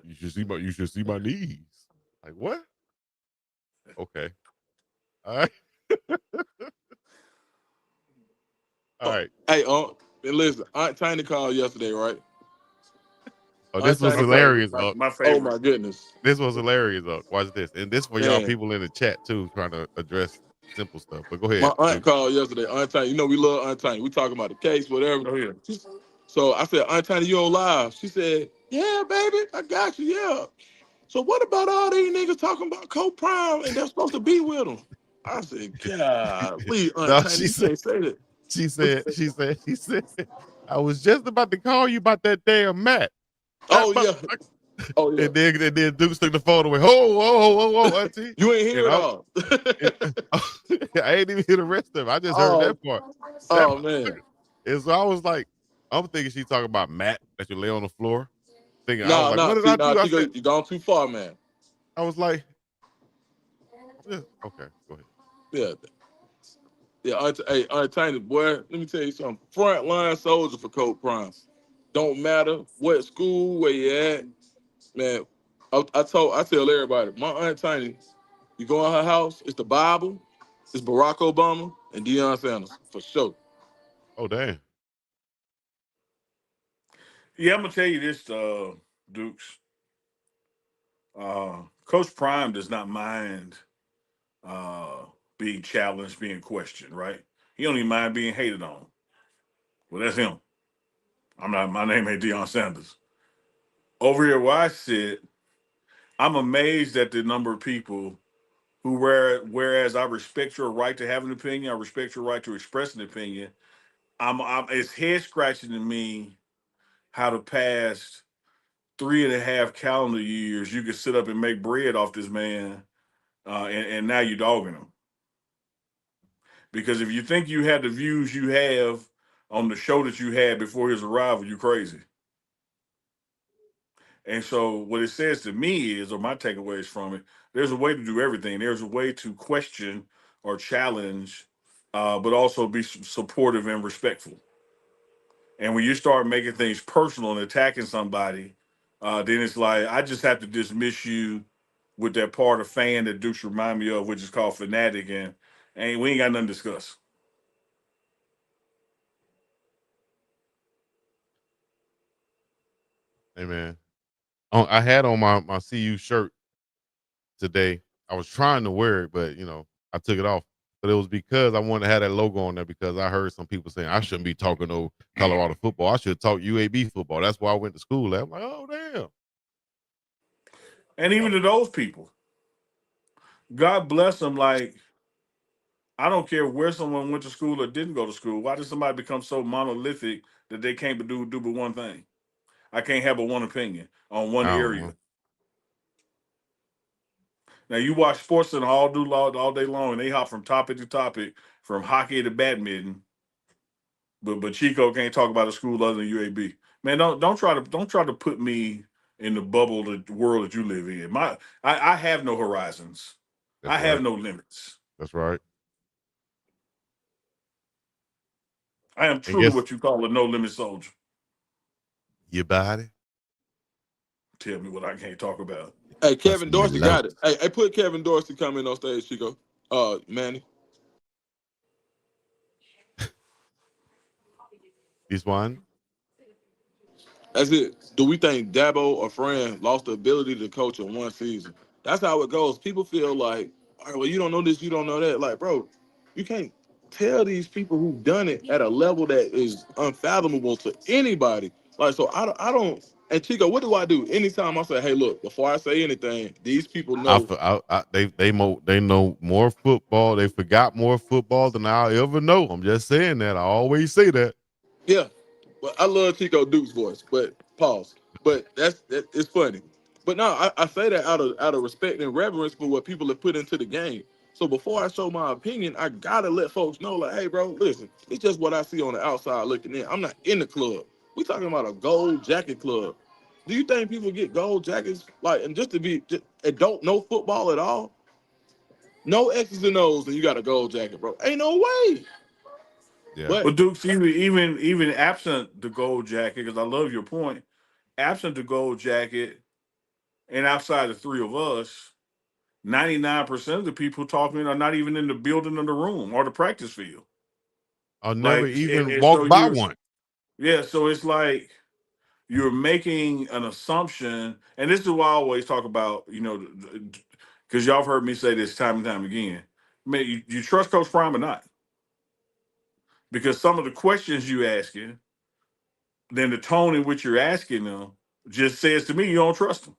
You should see my knees. Like, what? Okay. All right. All right. Hey, listen, Aunt Tiny called yesterday, right? Oh, this was Tiny hilarious. My Oh favorite. my goodness. This was hilarious. Watch this. And this for y'all Man. people in the chat too, trying to address simple stuff. But go ahead. My aunt called yesterday. Aunt Tiny, you know we love Aunt Tiny. We talking about the case, whatever. Oh, yeah. So I said, Aunt Tiny, you on live? She said, yeah, baby, I got you, yeah. So what about all these niggas talking about co-prime and they're supposed to be with them? I said, God, please, Aunt No, Tiny, she you said- can't say that. She said, I was just about to call you about that damn Matt. Oh, yeah. Oh, yeah. And then Dukes took the phone away. Whoa, auntie. You ain't hear it all. I ain't even hear the rest of it. I just heard that part. Oh, man. And so I was like, I'm thinking she talking about Matt that you lay on the floor. Thinking, I No, was like, what did I do? I said, you gone too far, man. I was like, okay, go ahead. Yeah. Yeah, Aunt Tiny, boy, let me tell you something. Frontline soldier for Coach Prime. Don't matter what school, where you at. Man, I tell everybody, my Aunt Tiny, you go in her house, it's the Bible, it's Barack Obama, and Deion Sanders, for sure. Oh, damn. Yeah, I'm gonna tell you this, Dukes. Coach Prime does not mind being challenged, being questioned, right? He don't even mind being hated on. Well, that's him. I'm not. My name ain't Deion Sanders. Over here where I sit, I'm amazed at the number of people who, whereas I respect your right to have an opinion, I respect your right to express an opinion. It's head scratching to me how the past 3.5 calendar years you could sit up and make bread off this man, and now you're dogging him. Because if you think you had the views you have on the show that you had before his arrival, you're crazy. And so what it says to me is, or my takeaways from it, there's a way to do everything. There's a way to question or challenge, but also be supportive and respectful. And when you start making things personal and attacking somebody, then it's like, I just have to dismiss you with that part of fan that Dukes remind me of, which is called Fanatic, and we ain't got nothing to discuss. Hey, man. I had on my CU shirt today. I was trying to wear it, but, I took it off. But it was because I wanted to have that logo on there because I heard some people saying I shouldn't be talking no Colorado football. I should talk UAB football. That's why I went to school. I'm like, oh, damn. And even to those people, God bless them. Like, I don't care where someone went to school or didn't go to school. Why did somebody become so monolithic that they can't do but one thing? I can't have but one opinion on one I don't area. know. Now you watch sports and all day long, and they hop from topic to topic, from hockey to badminton. But Chico can't talk about a school other than UAB. Man, don't try to put me in the bubble, the world that you live in. I have no horizons. That's I have right. no limits. That's right. I am And truly what you call a no limit soldier. your body. Tell me what I can't talk about. Hey, Kevin me Dorsey low. got it. Hey, put Kevin Dorsey coming on stage, Chico. Manny. This one. That's it. Do we think Dabo or Fran lost the ability to coach in one season? That's how it goes. People feel like, all right, well, you don't know this, you don't know that. Like, bro, you can't tell these people who've done it at a level that is unfathomable to anybody. Like, so I don't. And Chico, what do I do? Anytime I say, hey, look, before I say anything, these people know. They know more football. They forgot more football than I'll ever know. I'm just saying that. I always say that. Yeah. Well, I love Chico Duke's voice, but pause. But it's funny. But no, I say that out of respect and reverence for what people have put into the game. So before I show my opinion, I gotta let folks know, like, hey, bro, listen, it's just what I see on the outside looking in. I'm not in the club. We talking about a gold jacket club. Do you think people get gold jackets like, and and don't know football at all? No X's and O's, and you got a gold jacket, bro? Ain't no way. Yeah. But But Dukes, even absent the gold jacket, because I love your point, absent the gold jacket, and outside the three of us, 99% of the people talking are not even in the building or the room or the practice field. I'll never Like, even and so walk by you're, one. yeah, so it's like you're making an assumption, and this is why I always talk about, because y'all have heard me say this time and time again. Man, you trust Coach Prime or not? Because some of the questions you asking, then the tone in which you're asking them just says to me you don't trust them.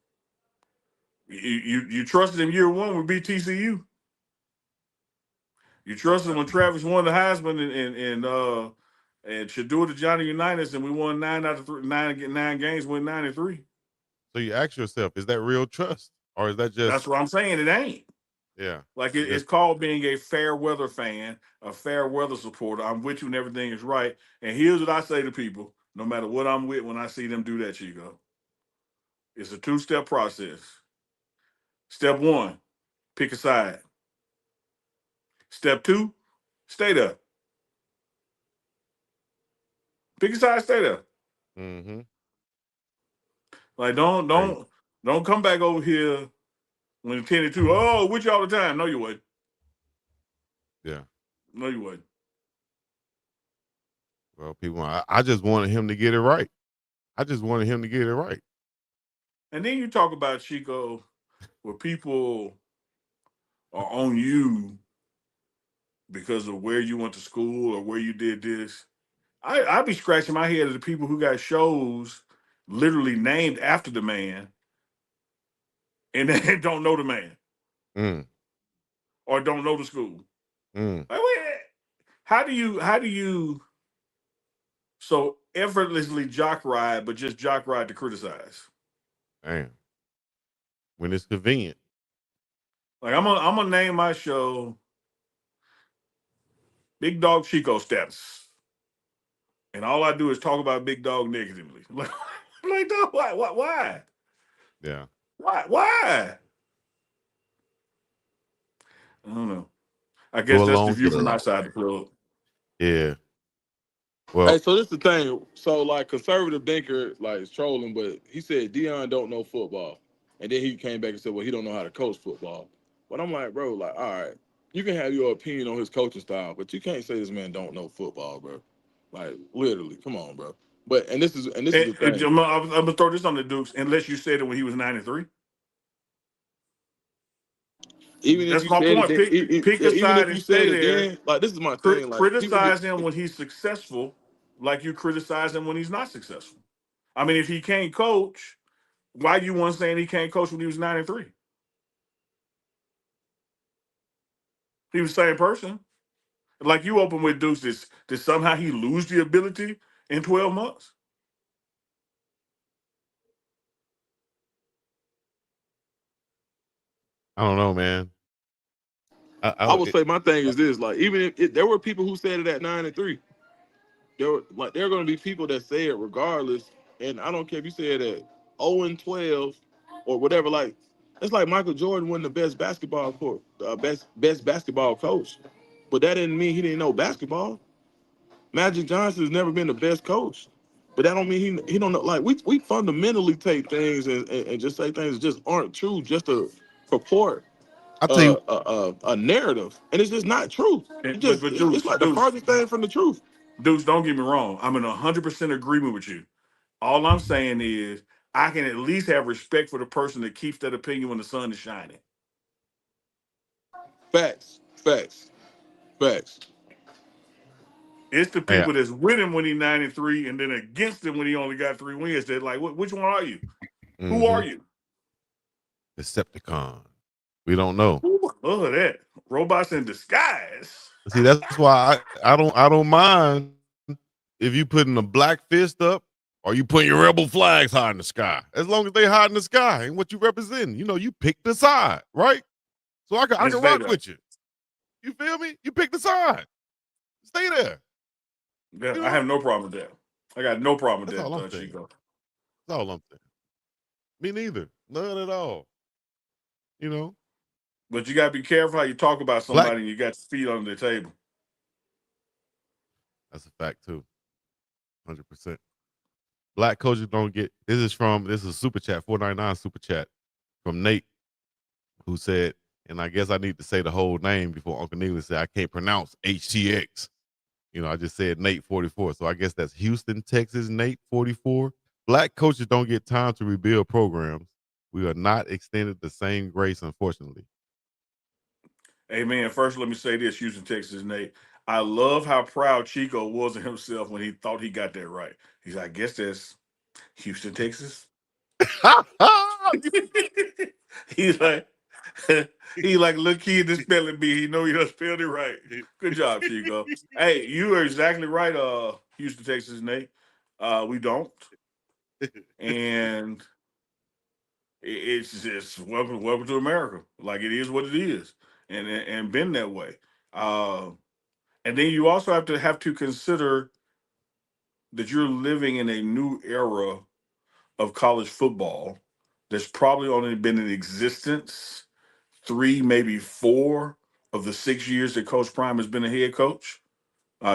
You trusted him year one with BTCU. You trusted him when Travis won the Heisman and Shadua the Johnny Unitas, and we won 9 games, win 9-3. So you ask yourself, is that real trust, or is that That's just what I'm saying. It ain't. yeah? Like It's it's just called being a fair weather fan, a fair weather supporter. I'm with you and everything is right. And here's what I say to people, no matter what I'm with when I see them do that, Chico. It's a 2-step process. Step one, pick a side. Step two, stay there. Pick a side, stay there. mm-hmm. Like don't come back over here when it's 10-2. Oh, with you all the time. No, you wouldn't. Yeah. No, you wouldn't. Well, people, I just wanted him to get it right. I just wanted him to get it right. And then you talk about Chico where people are on you because of where you went to school or where you did this. I be scratching my head at the people who got shows literally named after the man and they don't know the man Mm, or don't know the school. mm, Like, wait, how do you so effortlessly jock ride, but just jock ride to criticize? damn. When it's convenient. Like I'm gonna name my show BiggDogg Chico status. And all I do is talk about Big Dog negatively. Like, dog, why? Why? Yeah. Why? I don't know. I Go guess that's the along, view get from along. outside the club. Yeah. hey, Well, so this is the thing. So like conservative thinker like is trolling, but he said Deion don't know football, and then he came back and said, well, he don't know how to coach football. But I'm like, bro, like, all right, you can have your opinion on his coaching style, but you can't say this man don't know football, bro. Like literally, come on, bro. But and this is the thing. I'm gonna throw this on the Dukes. Unless you said it when he was 93. Even if That's you my said it, point. Pick a even side if and you said stay it, there. then like this is my thing. Like people get Criticize him when he's successful, like you criticize him when he's not successful. I mean, if he can't coach, why you want saying he can't coach when he was 93? He was the same person. Like you open with Dukes, did somehow he lose the ability in 12 months? I don't know, man. I would say my thing is this: like, even if there were people who said it at 9-3, there are going to be people that say it regardless. And I don't care if you say it at 0-12 or whatever. Like, it's like Michael Jordan wasn't the best basketball coach, best basketball coach, but that didn't mean he didn't know basketball. Magic Johnson's never been the best coach, but that don't mean he don't know. Like we fundamentally take things and just say things that just aren't true just to purport I'll tell you. a narrative, and it's just not true. But It's like the farthest thing from the truth. Deuce, don't get me wrong. I'm in 100% agreement with you. All I'm saying is I can at least have respect for the person that keeps that opinion when the sun is shining. Facts, facts, facts. It's the Hey, people that's with him when he's 93 and then against him when he only got 3 wins. They're like, which one are you? Who mm-hmm. are you? Decepticon. We don't know. Ooh, look at that. Robots in disguise. See, that's why I don't mind if you putting a black fist up Are you putting your rebel flags high in the sky? As long as they high in the sky and what you represent, you pick the side, right? So I can rock with you. You feel me? You pick the side. Stay there. Yeah, I have no problem with that. I got no problem with that, Chico. That's all I'm saying. Me neither. None at all. But you got to be careful how you talk about somebody and you got your feet under the table. That's a fact, too. 100%. Black coaches don't get – this is a super chat, 499 super chat from Nate, who said, and I guess I need to say the whole name before Uncle Neely said I can't pronounce HTX. I just said Nate 44. So I guess that's Houston, Texas, Nate 44. Black coaches don't get time to rebuild programs. We are not extended the same grace, unfortunately. Hey, man, first let me say this, Houston, Texas, Nate. I love how proud Chico was of himself when he thought he got that right. He's like, I guess that's Houston, Texas. He's like, little kid that's spelling bee. He know he done spelled it right. Good job, Chico. Hey, you are exactly right, Houston, Texas, Nate. We don't. And it's just welcome to America. Like, it is what it is. And been that way. And then you also have to consider that you're living in a new era of college football that's probably only been in existence 3, maybe 4 of the 6 years that Coach Prime has been a head coach.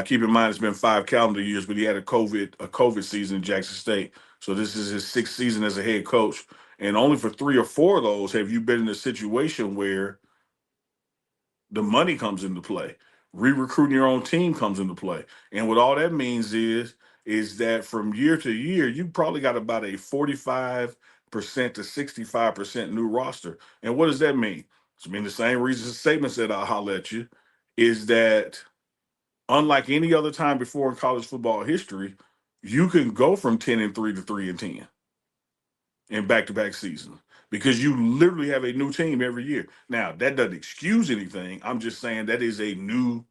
Keep in mind, it's been 5 calendar years, but he had a COVID season in Jackson State. So this is his 6th season as a head coach. And only for 3 or 4 of those have you been in a situation where the money comes into play. Re-recruiting your own team comes into play. And what all that means is that from year to year, you probably got about a 45% to 65% new roster. And what does that mean? It's mean the same reason Saban said I'll holler at you, is that unlike any other time before in college football history, you can go from 10-3 to 3-10 in back-to-back seasons because you literally have a new team every year. Now, that doesn't excuse anything. I'm just saying that is a new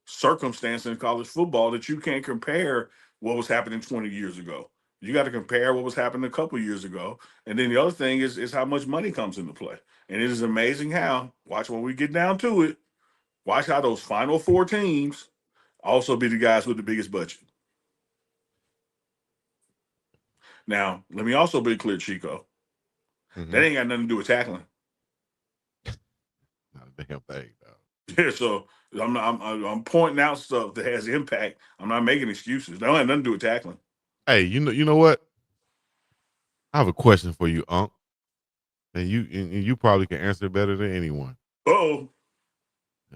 circumstance in college football that you can't compare what was happening 20 years ago. You got to compare what was happening a couple years ago. And then the other thing is how much money comes into play. And it is amazing how, watch when we get down to it, watch how those final 4 teams also be the guys with the biggest budget. Now, let me also be clear, Chico. Mm-hmm. That ain't got nothing to do with tackling. Not a damn thing, though. Yeah, so I'm pointing out stuff that has impact. I'm not making excuses. That don't have nothing to do with tackling. Hey, you know what? I have a question for you, Unk. And you probably can answer better than anyone. Oh.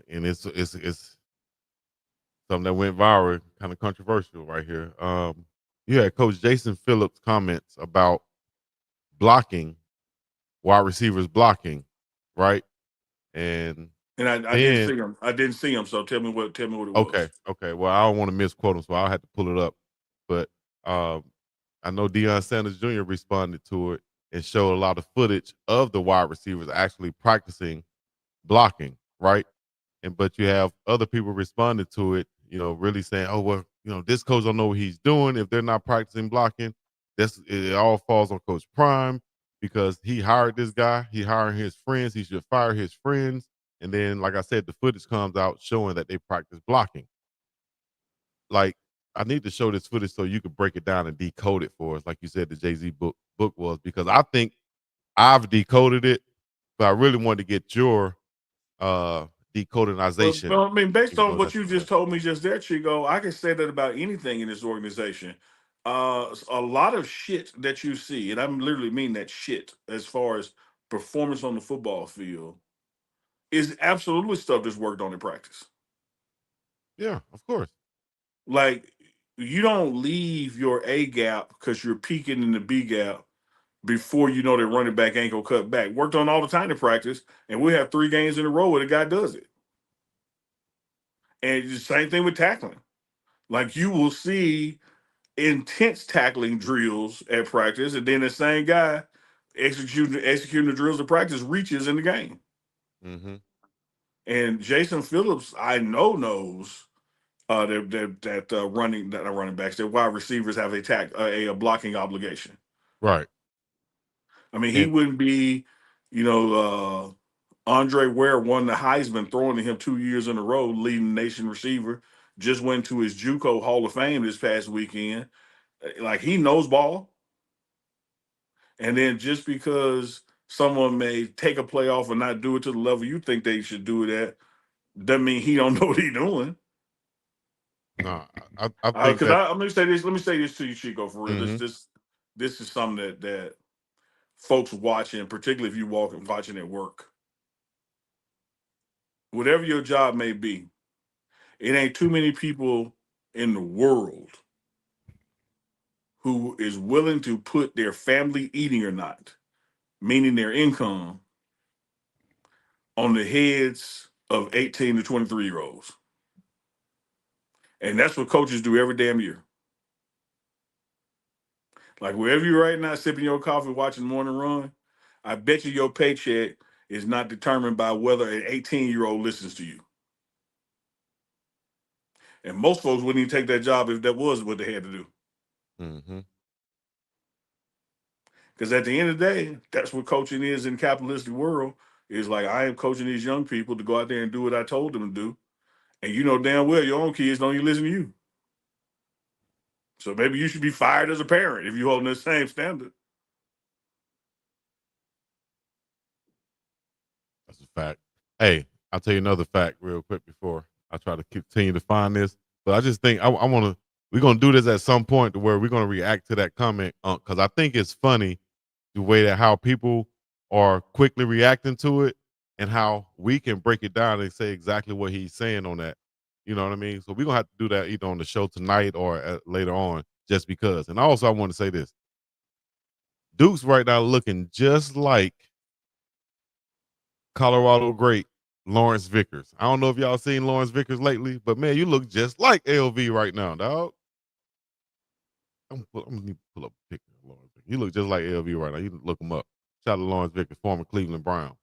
And it's something that went viral, kind of controversial right here. You had Coach Jason Phillips comments about blocking, wide receivers blocking, right? And I didn't see him. I didn't see him. So tell me what it was. Okay. Well, I don't want to misquote him, so I'll have to pull it up. But I know Deion Sanders Jr. responded to it and showed a lot of footage of the wide receivers actually practicing blocking, right? But you have other people responding to it, really saying, "Oh well, this coach don't know what he's doing. If they're not practicing blocking, it all falls on Coach Prime because he hired this guy. He hired his friends. He should fire his friends." And then, like I said, the footage comes out showing that they practice blocking. Like, I need to show this footage so you could break it down and decode it for us, like you said the Jay-Z book was, because I think I've decoded it, but I really wanted to get your decodinization. Well, I mean, based on what you just told me just there, Chico, I can say that about anything in this organization. A lot of shit that you see, and I literally mean that shit as far as performance on the football field, is absolutely stuff that's worked on in practice. Yeah, of course. Like, you don't leave your A gap because you're peaking in the B gap before you know that running back ain't gonna cut back. Worked on all the time in practice, and we have 3 games in a row where the guy does it. And the same thing with tackling. Like, you will see intense tackling drills at practice, and then the same guy executing the drills at practice reaches in the game. Mm-hmm. And Jason Phillips, I know, knows running backs, their wide receivers have a blocking obligation. Right. I mean, he And wouldn't be, Andre Ware won the Heisman, throwing to him 2 years in a row, leading nation receiver. Just went to his JUCO Hall of Fame this past weekend. Like, he knows ball. And then just because someone may take a play off and not do it to the level you think they should do it at, doesn't mean he don't know what he's doing. no, I think Because that. let me say this. Let me say this to you, Chico. For real, Mhm. this is something that folks watching, particularly if you watching at work, whatever your job may be, it ain't too many people in the world who is willing to put their family eating or not, meaning their income, on the heads of 18 to 23-year-olds. And that's what coaches do every damn year. Like, wherever you're right now, sipping your coffee, watching the morning run, I bet you your paycheck is not determined by whether an 18-year-old listens to you. And most folks wouldn't even take that job if that was what they had to do. Mm-hmm. Because at the end of the day, that's what coaching is in the capitalistic world. Is like, I am coaching these young people to go out there and do what I told them to do. And you know damn well your own kids don't even listen to you. So maybe you should be fired as a parent if you're holding the same standard. That's a fact. Hey, I'll tell you another fact real quick before I try to continue to find this. But I just think I want to. We're gonna do this at some point to where we're gonna react to that comment, because I think it's funny the way that how people are quickly reacting to it, and how we can break it down and say exactly what he's saying on that. You know what I mean? So we're gonna have to do that either on the show tonight or later on, just because. And also, I want to say this: Duke's right now looking just like Colorado great Lawrence Vickers. I don't know if y'all seen Lawrence Vickers lately, but man, you look just like LV right now, dog. I'm gonna need to pull up a picture of Lawrence Vickers. You look just like LV right now. You can look him up. Shout out to Lawrence Vickers, former Cleveland Brown.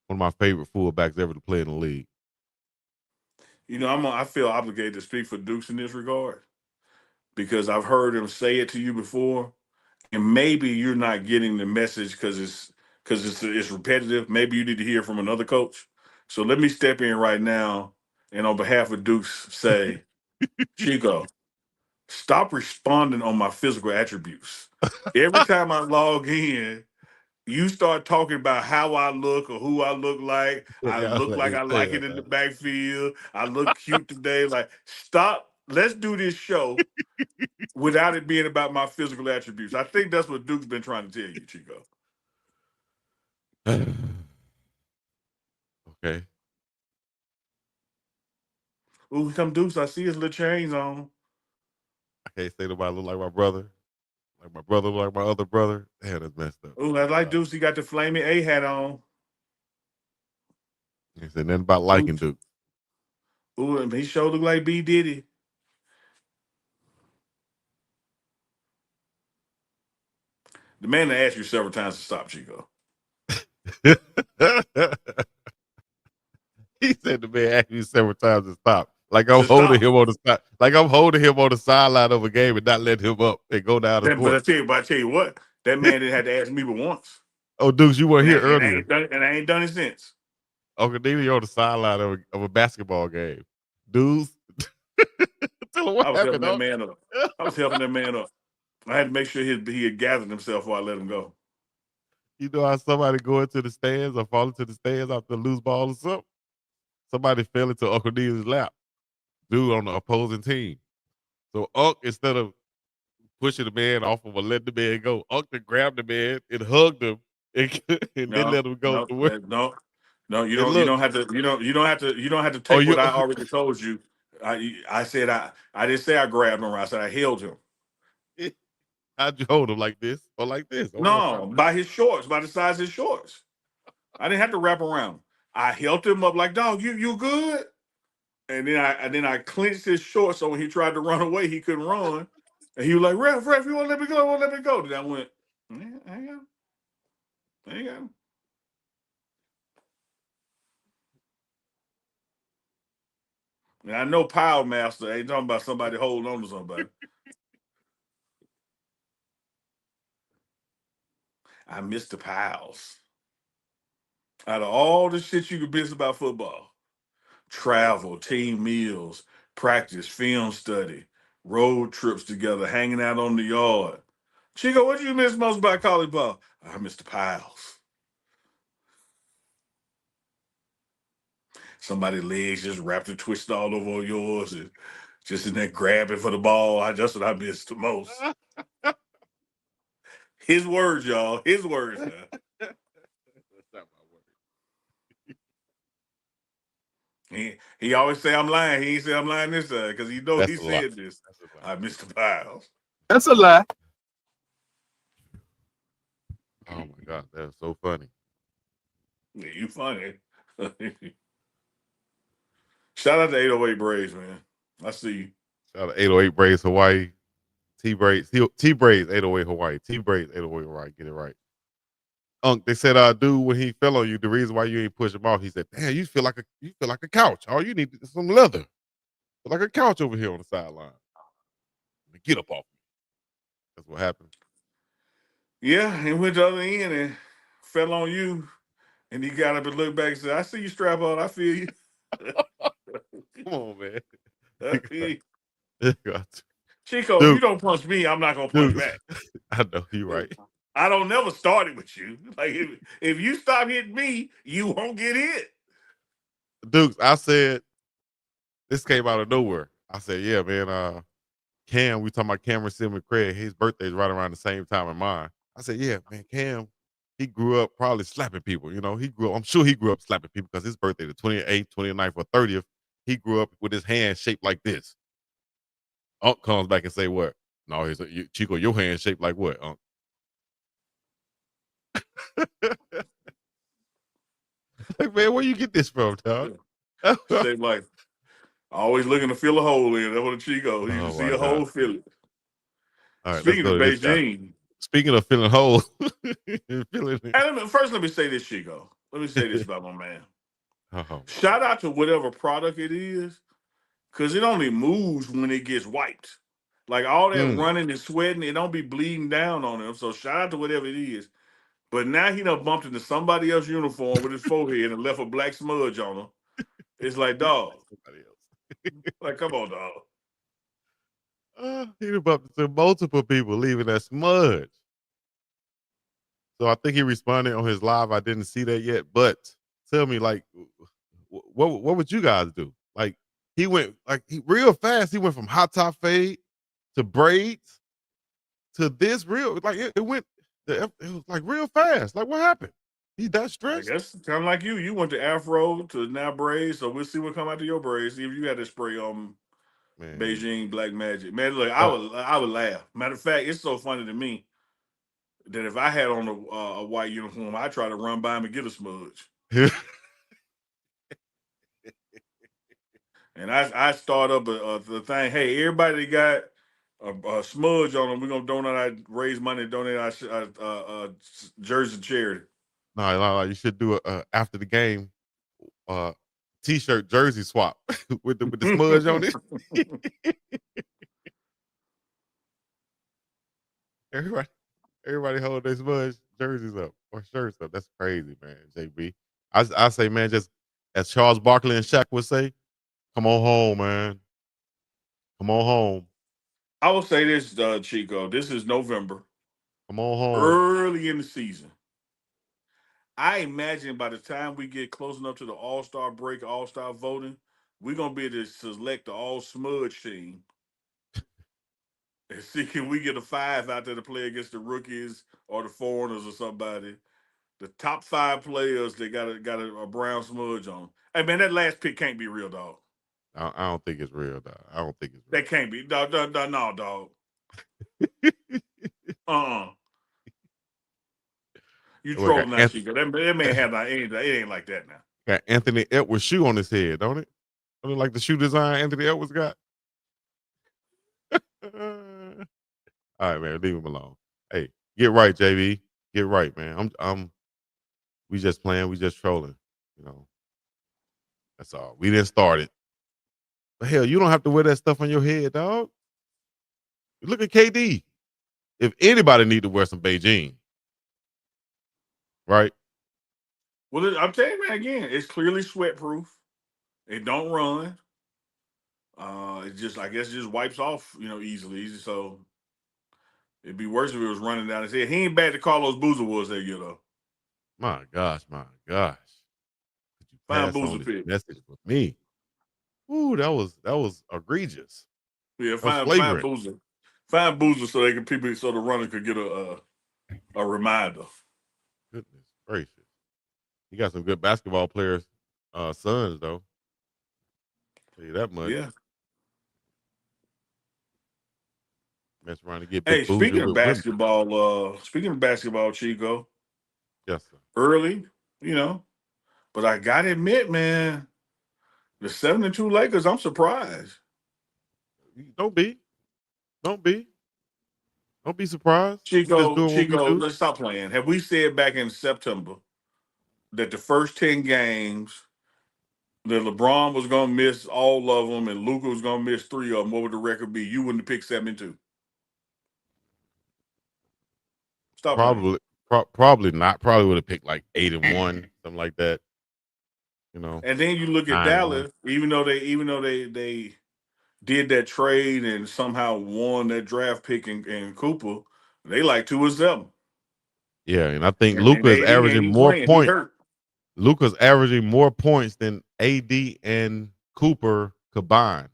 One of my favorite fullbacks ever to play in the league. You know, I feel obligated to speak for Dukes in this regard because I've heard him say it to you before, and maybe you're not getting the message because it's repetitive. Maybe you need to hear from another coach. So let me step in right now and on behalf of Dukes say, Chico, stop responding on my physical attributes. Every time I log in, you start talking about how I look or who I look like. I Yeah, look like I like it in the backfield. I look cute today. Like, stop. Let's do this show without it being about my physical attributes. I think that's what Duke's been trying to tell you, Chico. Okay. Ooh, come Dukes. I see his little chains on. I can't say nobody look like my brother. Like my brother, like my other brother. Damn, that's messed up. Ooh, I like Dukes. He got the flaming A hat on. He said nothing about Ooh, liking Duke. ooh, and he sure look like B. Diddy. The man that asked you several times to stop, Chico. He said the man asked me several times to stop. Like I'm To holding stop. him on the side. Like I'm holding him on the sideline of a game and not letting him up and go down the But court. I tell you what, that man didn't have to ask me but once. Oh, Dukes, you weren't And here earlier. I ain't done it since. Uncle Neely on the sideline of a basketball game. Dudes, tell him what I was helping happened, that dog. man up. I was helping that man up. I had to make sure he had gathered himself before I let him go. You know how somebody go into the stands or fall into the stands after a loose ball or something? Somebody fell into Uncle Neely's lap. Dude on the opposing team. So Unc, instead of pushing the man off of or letting the man go, Unc grabbed the man and hugged him and, and then No, let him go. no, no, no. And look, You don't have to oh, take you what I already told you. I said I didn't say I grabbed him. I said I held him. how'd you hold him like this or like this? I want to No, by his shorts, by the size of his shorts. I didn't have to wrap around. I held him up like, dog, you good? And then I clenched his shorts so when he tried to run away, he couldn't run. And he was like, ref, you won't let me go, won't let me go. Then I went, hang on. Hang on. And I know Pile Master ain't talking about somebody holding on to somebody. I miss the piles. Out of all the shit you could miss about football, travel, team meals, practice, film study, road trips together, hanging out on the yard. Chico, what do you miss most about college ball? I miss the piles. Somebody's legs just wrapped and twisted all over yours and just in there grabbing for the ball. That's what I miss the most. His words, y'all. His words. That's not my word. He always say I'm lying. He ain't say I'm lying this time because he know he That's a lie. said this. That's a lie. I miss the piles. That's a lie. Oh my God, that's so funny. Yeah, you funny. Shout out to 808 Braves, man. I see you. Shout out to 808 Braids Hawaii. T-Braids 808 Hawaii. T-Braids 808 Hawaii. Get it right. Unk, they said, dude, when he fell on you, the reason why you ain't push him off, he said, damn, you feel like a couch. All you need is some leather. Feel like a couch over here on the sideline. Get up off me. That's what happened. Yeah, he went to the other end and fell on you. And he got up and looked back and said, I see you strap on. I feel you. Come on, man. I feel you. Chico, Dude, if you don't punch me, I'm not going to punch back. I know, you're right. I don't never start it with you. Like, if you stop hitting me, you won't get hit. Dukes, I said, this came out of nowhere. I said, yeah, man, Cam, we talking about Cameron Simmons Craig. His birthday's right around the same time as mine. I said, yeah, man, Cam, he grew up probably slapping people. You know, I'm sure he grew up slapping people because his birthday, the 28th, 29th, or 30th, he grew up with his hand shaped like this. Unk comes back and say, what? No, he's Chico, your hand shaped like what, Unk? Like, man, where you get this from, dog? Shaped like, always looking to fill a hole in. That's what a Chico. You see a hole, fill it. All right, Speaking of Beijing. Speaking of filling holes. First, let me say this, Chico. Let me say this about my man. Oh, shout out to whatever product it is, because it only moves when it gets wiped. Like all that running and sweating, it don't be bleeding down on him. So shout out to whatever it is. But now he done bumped into somebody else's uniform with his forehead and left a black smudge on him. It's like, dog. Like, come on, dog. He done bumped into multiple people leaving that smudge. So I think he responded on his live. I didn't see that yet, but tell me, like, what would you guys do? Like, he went real fast. He went from hot top fade to braids to this real. Like it was like real fast. Like, what happened? He that stressed? I guess kind of like you. You went to afro to now braids. So we'll see what come out of your braids. See if you had to spray on Beijing Black Magic. Man, look, I would laugh. Matter of fact, it's so funny to me that if I had on a white uniform, I try to run by him and get a smudge. And I start up the thing. Hey, everybody got a smudge on them. We're gonna raise money, donate our jersey charity. No, you should do a after the game t-shirt jersey swap with the smudge on it. Everybody hold their smudge jerseys up or shirts up. That's crazy, man. JB, I say, man, just as Charles Barkley and Shaq would say, come on home, man. Come on home. I will say this, Chico. This is November. Come on home. Early in the season. I imagine by the time we get close enough to the All-Star break, All-Star voting, we're going to be able to select the all-smudge team. And see, can we get a 5 out there to play against the rookies or the foreigners or somebody? The top 5 players that got a brown smudge on. Hey, man, that last pick can't be real, dog. I don't think it's real, dog. I don't think it's real. That can't be. No, dog. You trolling that, Chico. That man had it ain't like that now. Got Anthony Edwards shoe on his head, don't it? Don't it like the shoe design Anthony Edwards got? All right, man, leave him alone. Hey, get right, JB. Get right, man. We just playing, we just trolling. You know, that's all. We didn't start it. Hell, you don't have to wear that stuff on your head, dog. Look at KD. If anybody need to wear some Beijing, right? Well, I'm telling you, man, again, it's clearly sweat proof. It don't run. It just, I guess, just wipes off, easily. So it'd be worse if it was running down his head. He ain't bad to Carlos Boozer was that year though. My gosh. Could you Fine pass Boozer on this pick. message with me? Ooh, that was egregious. Yeah, That was fine flagrant. Boozer. Fine Boozer so the runner could get a reminder. Goodness gracious. He got some good basketball players, sons though. Tell you that much. Yeah. Mess around and get Hey, big bougie with women. speaking of basketball, Chico, Yes, sir. early, but I gotta admit, man, the 7-2 Lakers, I'm surprised. Don't be surprised. We just doing what we Chico, do. let's stop playing. Have we said back in September that the first 10 games that LeBron was gonna miss all of them and Luka was gonna miss 3 of them? What would the record be? You wouldn't have picked 7-2. Stop playing. Probably not. Probably would have picked like 8-1, something like that. And then you look at 9-1. Dallas, even though they did that trade and somehow won that draft pick in Cooper, they like 2-7. Yeah, and I think And Luka is AD averaging ain't more playing. He points. hurt. Luka's averaging more points than AD and Cooper combined.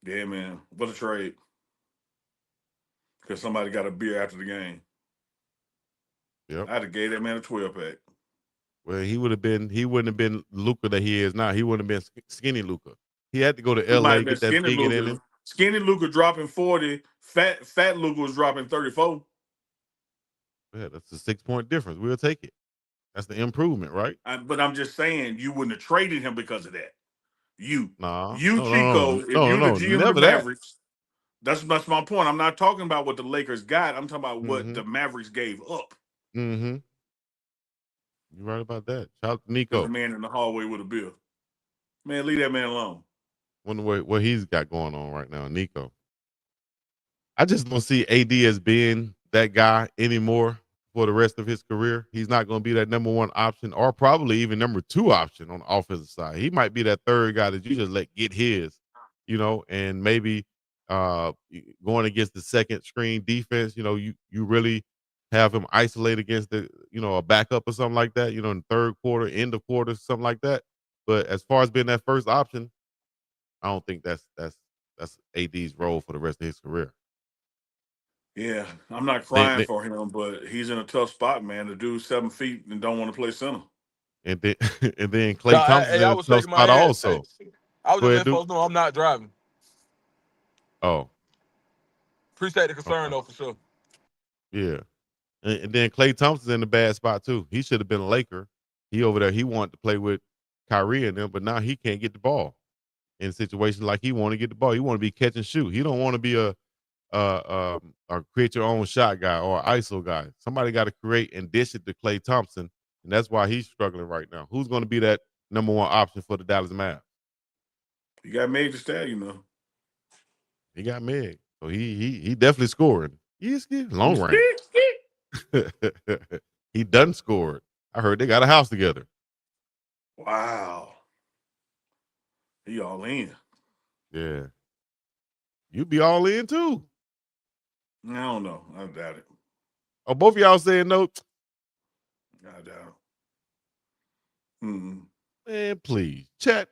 Yeah, man. What a trade. Because somebody got a beer after the game. Yep. I'd have gave that man a 12-pack. Well, he wouldn't have been Luka that he is now. He wouldn't have been skinny Luka. He had to go to LA, get that bigot in him. Skinny Luka dropping 40. Fat Luka was dropping 34. Yeah, that's a 6-point difference. We'll take it. That's the improvement, right? But I'm just saying, you wouldn't have traded him because of that. Nah. Chico, if you're the GM of Never the that. Mavericks, that's my point. I'm not talking about what the Lakers got. I'm talking about what Mhm. the Mavericks gave up. Mm-hmm. You're right about that. Shout out to There's Nico. a man in the hallway with a bill. Man, leave that man alone. Wonder what he's got going on right now, Nico. I just don't see AD as being that guy anymore for the rest of his career. He's not going to be that number one option or probably even number two option on the offensive side. He might be that third guy that you just let get his, and maybe going against the second screen defense, you really have him isolated against a backup or something like that, in the third quarter, end of quarter, something like that. But as far as being that first option, I don't think that's AD's role for the rest of his career. Yeah, I'm not crying for him, but he's in a tough spot, man. The dude's 7 feet and don't want to play center. And then Klay Thompson in a tough spot also. I was Go just ahead, letting folks know I'm not driving. Oh. Appreciate the concern though, for sure. Yeah. And then Klay Thompson's in a bad spot too. He should have been a Laker. He over there, he wanted to play with Kyrie and them, but now he can't get the ball in situations like he want to get the ball. He want to be catch and shoot. He don't want to be a create your own shot guy or ISO guy. Somebody got to create and dish it to Klay Thompson, and that's why he's struggling right now. Who's going to be that number one option for the Dallas Mavs? You got Meg Thee Stallion, He got Meg, so he definitely scoring. He's long range. He done scored. I heard they got a house together. Wow. He all in. Yeah. You be all in too. I don't know. I doubt it. Oh, both of y'all saying no? I doubt it. Mm-mm. Man, please. Chat.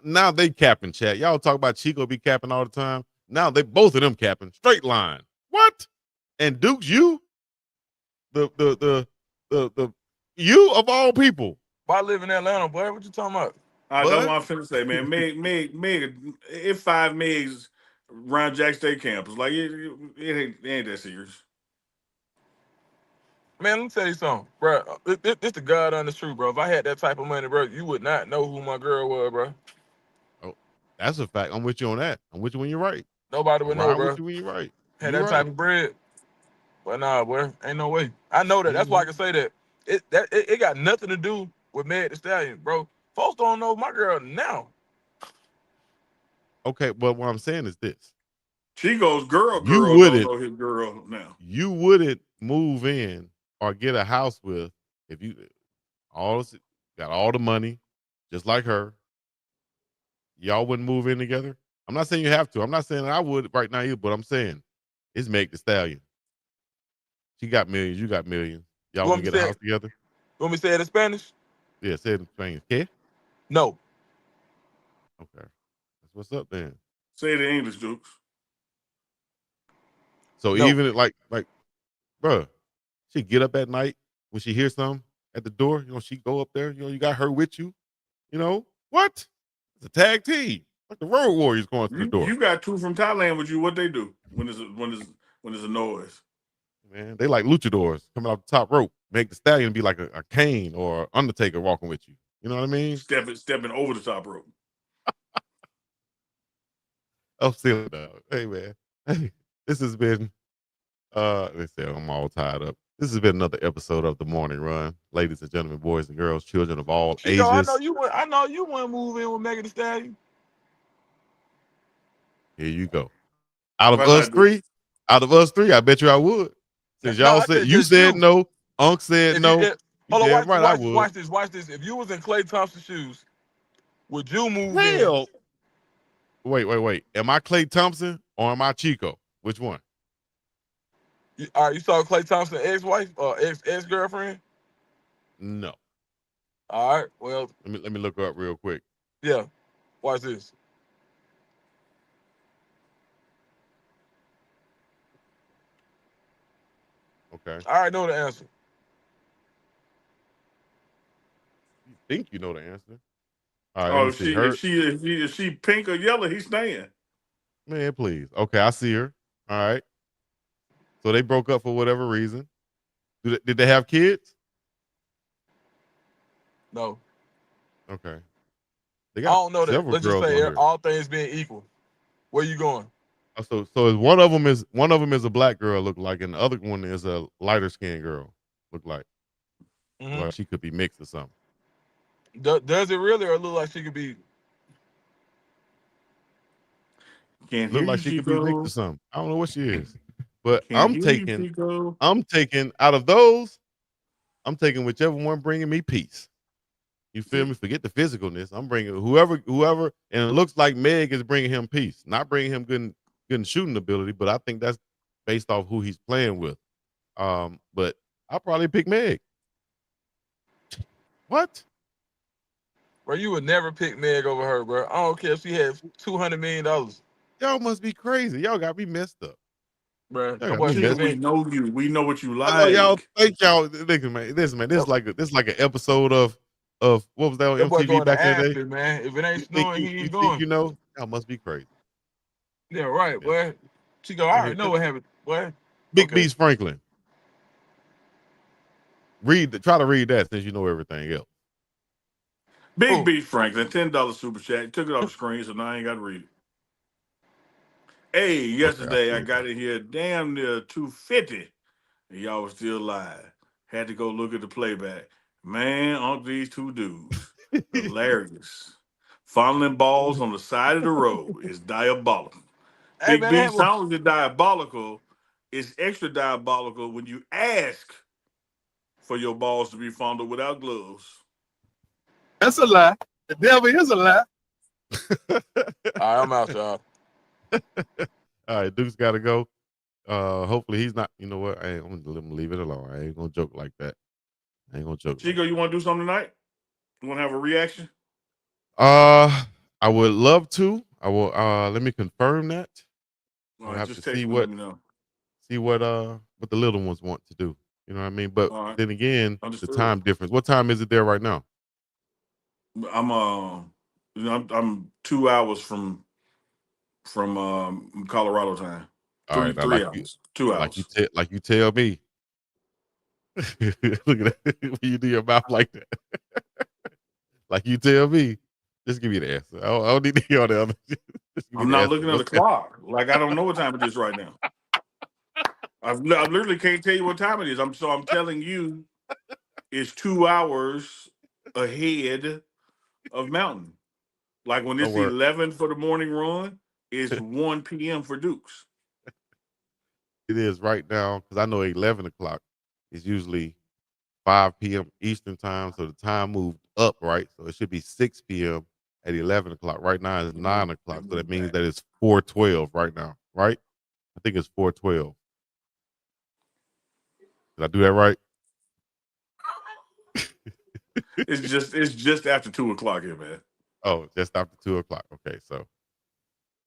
Now they capping, chat. Y'all talk about Chico be capping all the time. Now they both of them capping. Straight line. What? And Dukes, you? The you of all people. Why live in Atlanta, boy? What you talking about? That's what I'm finna say, man. Meg, if 5 megs around Jack State campus, like it ain't that serious. Man, let me tell you something, bro. This the God honest truth, bro. If I had that type of money, bro, you would not know who my girl was, bro. Oh, that's a fact. I'm with you on that. I'm with you when you're right. Nobody would know, bro. I'm with you when you're right. Had that type of bread. But nah, boy, ain't no way. I know that. That's why I can say that. It got nothing to do with Meg Thee Stallion, bro. Folks don't know my girl now. Okay, but what I'm saying is this. Chico's girl You don't wouldn't know his girl now. you wouldn't move in or get a house with if you got all the money, just like her. Y'all wouldn't move in together. I'm not saying you have to. I'm not saying I would right now either, but I'm saying it's Meg the Stallion. She got millions, you got millions. Y'all You want want to me get a to house together? You want me to say it in Spanish? Yeah, say it in Spanish. ¿Qué? No. Okay. That's what's up then. Say it in English, Dukes. So No. even like, bruh, she get up at night when she hears something at the door, she go up there, you got her with you, what? It's a tag team. Like the Road Warriors going through the door. You got two from Thailand with you. What they do when there's a noise? Man, they like luchadors coming off the top rope. Make the Stallion be like a Kane or Undertaker walking with you. You know what I mean? Stepping over the top rope. I'm silly dog. Hey man. Hey, this has been they say I'm all tied up. This has been another episode of The Morning Run. Ladies and gentlemen, boys and girls, children of all Chico, ages. I know you want to move in with Megan Thee Stallion. Here you go. Out of Why us not do three, I bet you I would. Since y'all said you said no, Unk said no. Hold on, Damn right I would. watch this. If you was in Klay Thompson's shoes, would you move Hell. Wait. Am I Klay Thompson or am I Chico? Which one? All right, you saw Klay Thompson's ex-wife or ex-girlfriend? No. All right, well. Let me look her up real quick. Yeah, watch this. Okay. I already know the answer. You think you know the answer? All right, let me see. If she pink or yellow, he's staying. Man, please. Okay, I see her. All right. So they broke up for whatever reason. Did they have kids? No. Okay. I don't know that. Let's just say on all things being equal. Where you going? So one of them is a black girl look like, and the other one is a lighter skinned girl look like. Mm-hmm. Well, she could be mixed or something. Does it really, or look like she could be? Can't Look hear like you, she could be mixed Chico. or something. I don't know what she is, but Can't hear you, Chico. I'm taking out of those. I'm taking whichever one bringing me peace. You feel me? Forget the physicalness. I'm bringing whoever, and it looks like Meg is bringing him peace, not bringing him good shooting ability. But I think that's based off who he's playing with. But I'll probably pick Meg. What? Bro, you would never pick Meg over her, bro. I don't care if she had $200 million. Y'all must be crazy. Y'all got me messed up. Bro, we know you. We know what you like. Oh, y'all think y'all listen, man. This is like an episode of what was that on that boy MTV going back to in the day? Aspen, man. If it ain't snowing, he ain't going. Y'all must be crazy. Yeah, right, boy. Chico, I already know what happened, boy. Big Beast Franklin. Try to read that since you know everything else. Big Beast Franklin, $10 super chat. He took it off the screen, so now I ain't got to read it. Hey, yesterday I got in here damn near 250, and y'all was still live. Had to go look at the playback. Man, these two dudes, hilarious. Fondling balls on the side of the road is diabolical. Hey, Big Beast sounds diabolical. It's extra diabolical when you ask for your balls to be fondled without gloves. That's a lie. The devil is a lie. All right, I'm out, y'all. All right, Duke's got to go. Hopefully he's not. You know what? I'm gonna let him leave it alone. I ain't gonna joke like that. Chico, you want to do something tonight? You want to have a reaction? I would love to. I will. Let me confirm that. All right, just text me. Let me know. See what the little ones want to do. You know what I mean? But then again, Understood. the time difference. What time is it there right now? I'm 2 hours from Colorado time. All right, 3 hours. 2 hours. Like you tell me. Look at that. When you do your mouth like that. Like you tell me. Just give me the answer. I don't need to hear all the other. I'm not looking at the clock. Like I don't know what time it is right now. I literally can't tell you what time it is. I'm telling you, it's 2 hours ahead of Mountain. Like when Don't it's worry. 11 for the morning run, it's 1 p.m. for Dukes. It is right now because I know 11 o'clock is usually 5 p.m. Eastern time, so the time moved up, right? So it should be 6 p.m. at 11 o'clock. Right now it's 9 o'clock, so that means that it's 4:12 right now, right? I think it's 4:12. Did I do that right? It's just after 2 o'clock here, man. Oh, just after 2 o'clock. Okay, so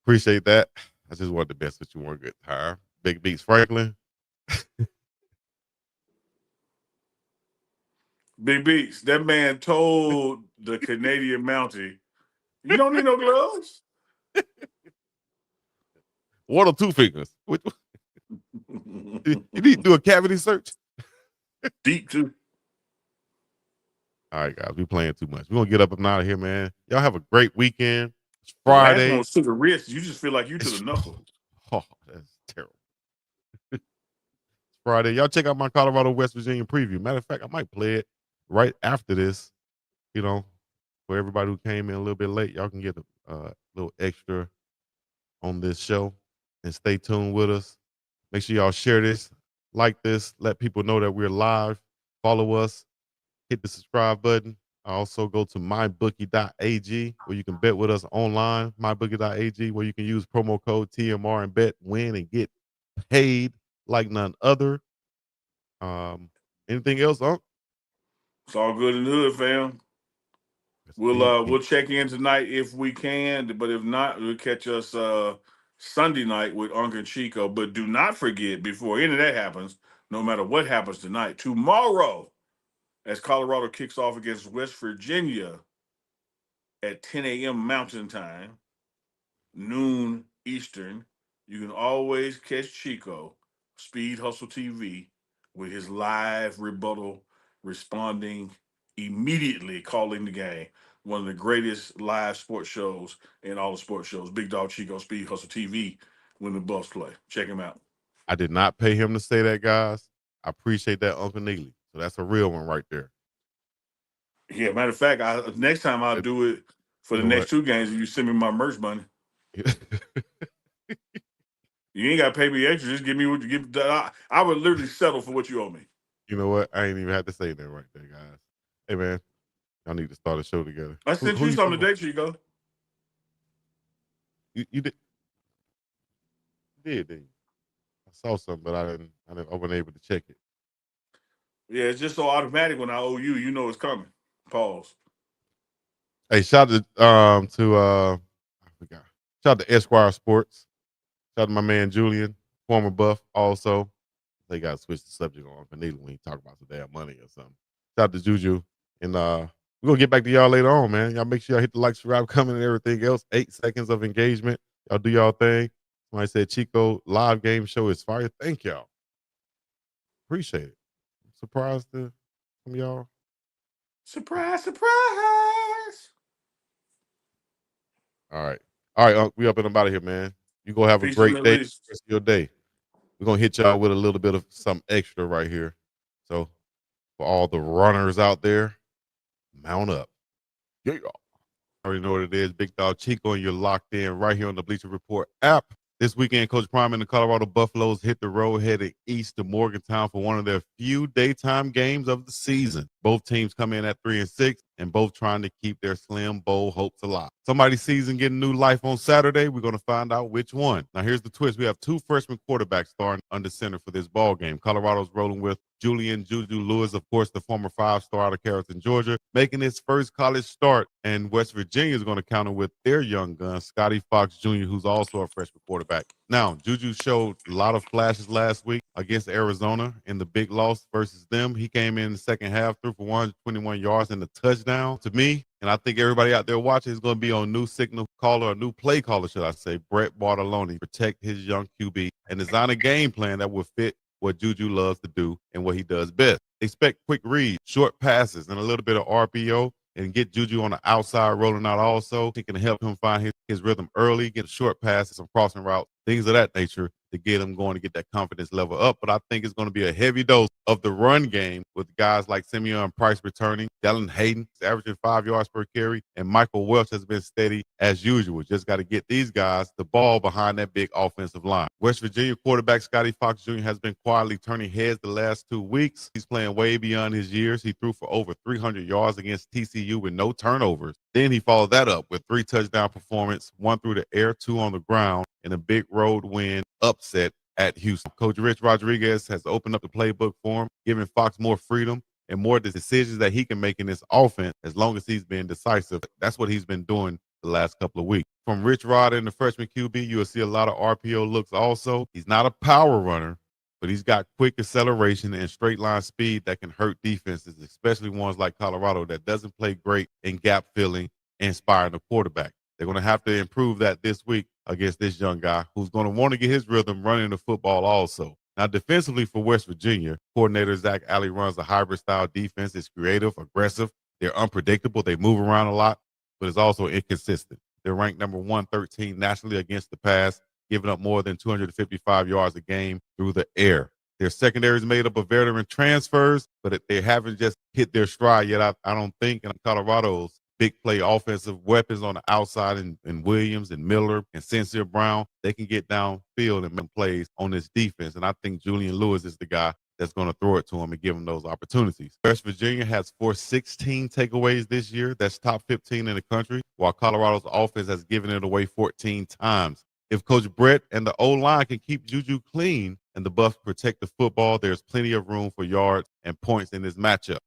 appreciate that. I just wanted the best with you one good time. Big Beats Franklin. Big Beats, that man told the Canadian Mountie, you don't need no gloves. One or two fingers. You need to do a cavity search. Deep too. All right, guys, we playing too much. We're gonna get up and out of here, man. Y'all have a great weekend. It's The last one Friday. was to the wrist. You just feel like you to the knuckle. Oh, that's terrible. It's Friday. Y'all check out my Colorado West Virginia preview. Matter of fact, I might play it right after this. You know, for everybody who came in a little bit late, y'all can get a little extra on this show and stay tuned with us. Make sure y'all share this, like this, let people know that we're live. Follow us, hit the subscribe button. Also go to mybookie.ag where you can bet with us online. Mybookie.ag where you can use promo code TMR and bet, win, and get paid like none other. Anything else, Unc? It's all good in the hood, fam. We'll check in tonight if we can, but if not, we'll catch us Sunday night with Unk and Chico. But do not forget, before any of that happens, no matter what happens tonight, tomorrow, as Colorado kicks off against West Virginia at 10 a.m. Mountain Time, noon Eastern, you can always catch Chico, Speed Hustle TV, with his live rebuttal, responding immediately, calling the game. One of the greatest live sports shows in all the sports shows. BiggDogg Chico, Speed Hustle TV, when the Buffs play. Check him out. I did not pay him to say that, guys. I appreciate that, Uncle Neely. So that's a real one right there. Yeah, matter of fact, next time I'll do it for the next two games. You send me my merch money. You ain't got to pay me extra. Just give me what you give. I would literally settle for what you owe me. You know what? I ain't even had to say that right there, guys. Hey, man, y'all need to start a show together. I sent you something today, Chico. You did? Didn't you? I saw something, but I wasn't able to check it. Yeah, it's just so automatic when I owe you. You know it's coming. Pause. Hey, shout out to I forgot. Shout out to Esquire Sports. Shout out to my man Julian, former Buff. Also, they got to switch the subject on for Neely when he talk about some damn money or something. Shout out to JuJu, and we're gonna get back to y'all later on, man. Y'all make sure y'all hit the like, subscribe, comment, and everything else. 8 seconds of engagement. Y'all do y'all thing. Somebody said Chico live game show is fire. Thank y'all. Appreciate it. I'm surprised to some of y'all. Surprise, surprise. All right, we up and about of here, man. You go have a great day. Rest of your day. We're gonna hit y'all with a little bit of some extra right here. So for all the runners out there, mount up. Yeah, y'all. Already know what it is. BiggDogg Chico, and you're locked in right here on the Bleacher Report app. This weekend, Coach Prime and the Colorado Buffaloes hit the road headed east to Morgantown for one of their few daytime games of the season. Both teams come in at 3-6 and both trying to keep their slim bowl hopes alive. Somebody's season getting new life on Saturday. We're going to find out which one. Now, here's the twist. We have two freshman quarterbacks starting under center for this ball game. Colorado's rolling with Julian JuJu Lewis, of course, the former 5-star out of Carrollton, Georgia, making his first college start. And West Virginia is going to counter with their young gun, Scotty Fox Jr., who's also a freshman quarterback. Now, JuJu showed a lot of flashes last week against Arizona in the big loss versus them. He came in the second half, threw for 121 yards and a touchdown. To me, and I think everybody out there watching is going to be on new signal caller, or new play caller, should I say, Brett Bartolone, protect his young QB and design a game plan that will fit what JuJu loves to do and what he does best. Expect quick reads, short passes, and a little bit of RPO, and get JuJu on the outside rolling out also. He can help him find his rhythm early, get short passes, some crossing routes, things of that nature. to get them going to get that confidence level up. But I think it's going to be a heavy dose of the run game with guys like Simeon Price returning, Dylan Hayden is averaging 5 yards per carry, and Michael Welch has been steady as usual. Just got to get these guys the ball behind that big offensive line. West Virginia quarterback Scotty Fox Jr. has been quietly turning heads the last 2 weeks. He's playing way beyond his years. He threw for over 300 yards against TCU with no turnovers. Then he followed that up with 3 touchdown performance, 1 through the air, 2 on the ground, and a big road win upset at Houston. Coach Rich Rodriguez has opened up the playbook for him, giving Fox more freedom and more decisions that he can make in this offense as long as he's been decisive. That's what he's been doing the last couple of weeks. From Rich Rod and the freshman QB, you'll see a lot of RPO looks also. He's not a power runner, but he's got quick acceleration and straight line speed that can hurt defenses, especially ones like Colorado that doesn't play great in gap filling and inspiring the quarterback. They're going to have to improve that this week against this young guy who's going to want to get his rhythm running the football also. Now, defensively for West Virginia, coordinator Zach Alley runs a hybrid-style defense. It's creative, aggressive. They're unpredictable. They move around a lot, but it's also inconsistent. They're ranked number 113 nationally against the pass, giving up more than 255 yards a game through the air. Their secondary is made up of veteran transfers, but they haven't just hit their stride yet, I don't think. And Colorado's big play offensive weapons on the outside and Williams and Miller and Sincere Brown, they can get downfield and make plays on this defense. And I think Julian Lewis is the guy that's going to throw it to him and give him those opportunities. West Virginia has forced 16 takeaways this year. That's top 15 in the country, while Colorado's offense has given it away 14 times. If Coach Brett and the O-line can keep JuJu clean and the Buffs protect the football, there's plenty of room for yards and points in this matchup.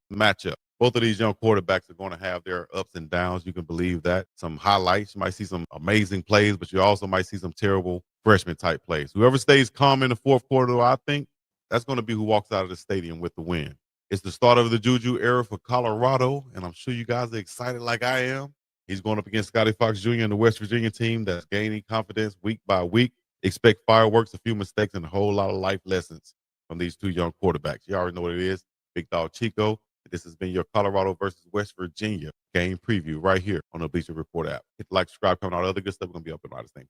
Both of these young quarterbacks are going to have their ups and downs. You can believe that. Some highlights. You might see some amazing plays, but you also might see some terrible freshman-type plays. Whoever stays calm in the fourth quarter, I think, that's going to be who walks out of the stadium with the win. It's the start of the JuJu era for Colorado, and I'm sure you guys are excited like I am. He's going up against Scotty Fox Jr. and the West Virginia team that's gaining confidence week by week. Expect fireworks, a few mistakes, and a whole lot of life lessons from these two young quarterbacks. You already know what it is. BiggDogg Chico. This has been your Colorado versus West Virginia game preview right here on the Bleacher Report app. Hit the like, subscribe, comment, all the other good stuff. We're going to be up and right. Thank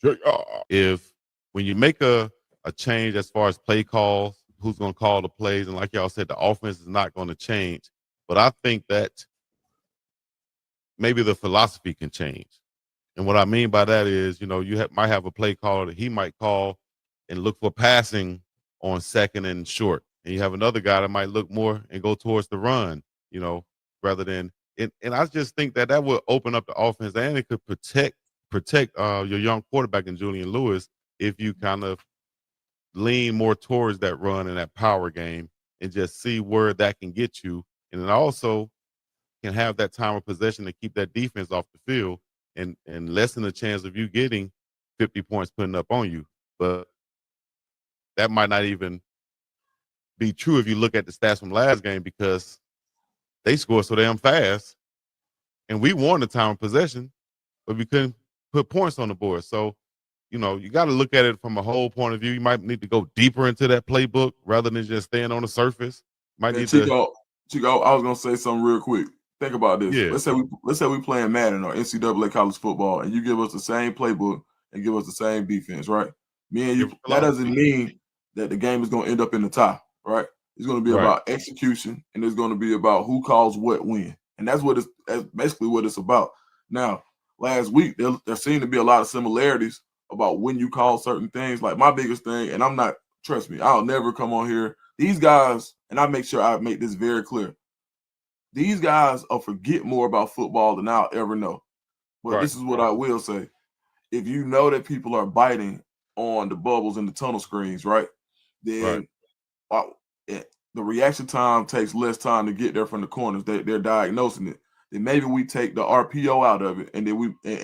you. If when you make a change as far as play calls, who's going to call the plays, and like y'all said, the offense is not going to change. But I think that maybe the philosophy can change. And what I mean by that is, you might have a play caller that he might call and look for passing on second and short. And you have another guy that might look more and go towards the run, rather than and I just think that will open up the offense and it could protect your young quarterback in Julian Lewis if you kind of lean more towards that run and that power game and just see where that can get you. And it also can have that time of possession to keep that defense off the field and lessen the chance of you getting 50 points putting up on you. But that might not even be true if you look at the stats from last game because they scored so damn fast and we won the time of possession, but we couldn't put points on the board. So, you got to look at it from a whole point of view. You might need to go deeper into that playbook rather than just staying on the surface. Chico, I was gonna say something real quick. Think about this. Yeah. Let's say we playing Madden or NCAA college football, and you give us the same playbook and give us the same defense, right? Me and you. That doesn't mean that the game is gonna end up in the tie, right? It's gonna be about execution, and it's gonna be about who calls what when, and that's basically what it's about. Now, last week there seemed to be a lot of similarities about when you call certain things. Like my biggest thing, and trust me, I'll never come on here. These guys, and I make sure I make this very clear. These guys will forget more about football than I'll ever know. But this is what I will say. If you know that people are biting on the bubbles and the tunnel screens, right? Then the reaction time takes less time to get there from the corners. They're diagnosing it. Then maybe we take the RPO out of it, and then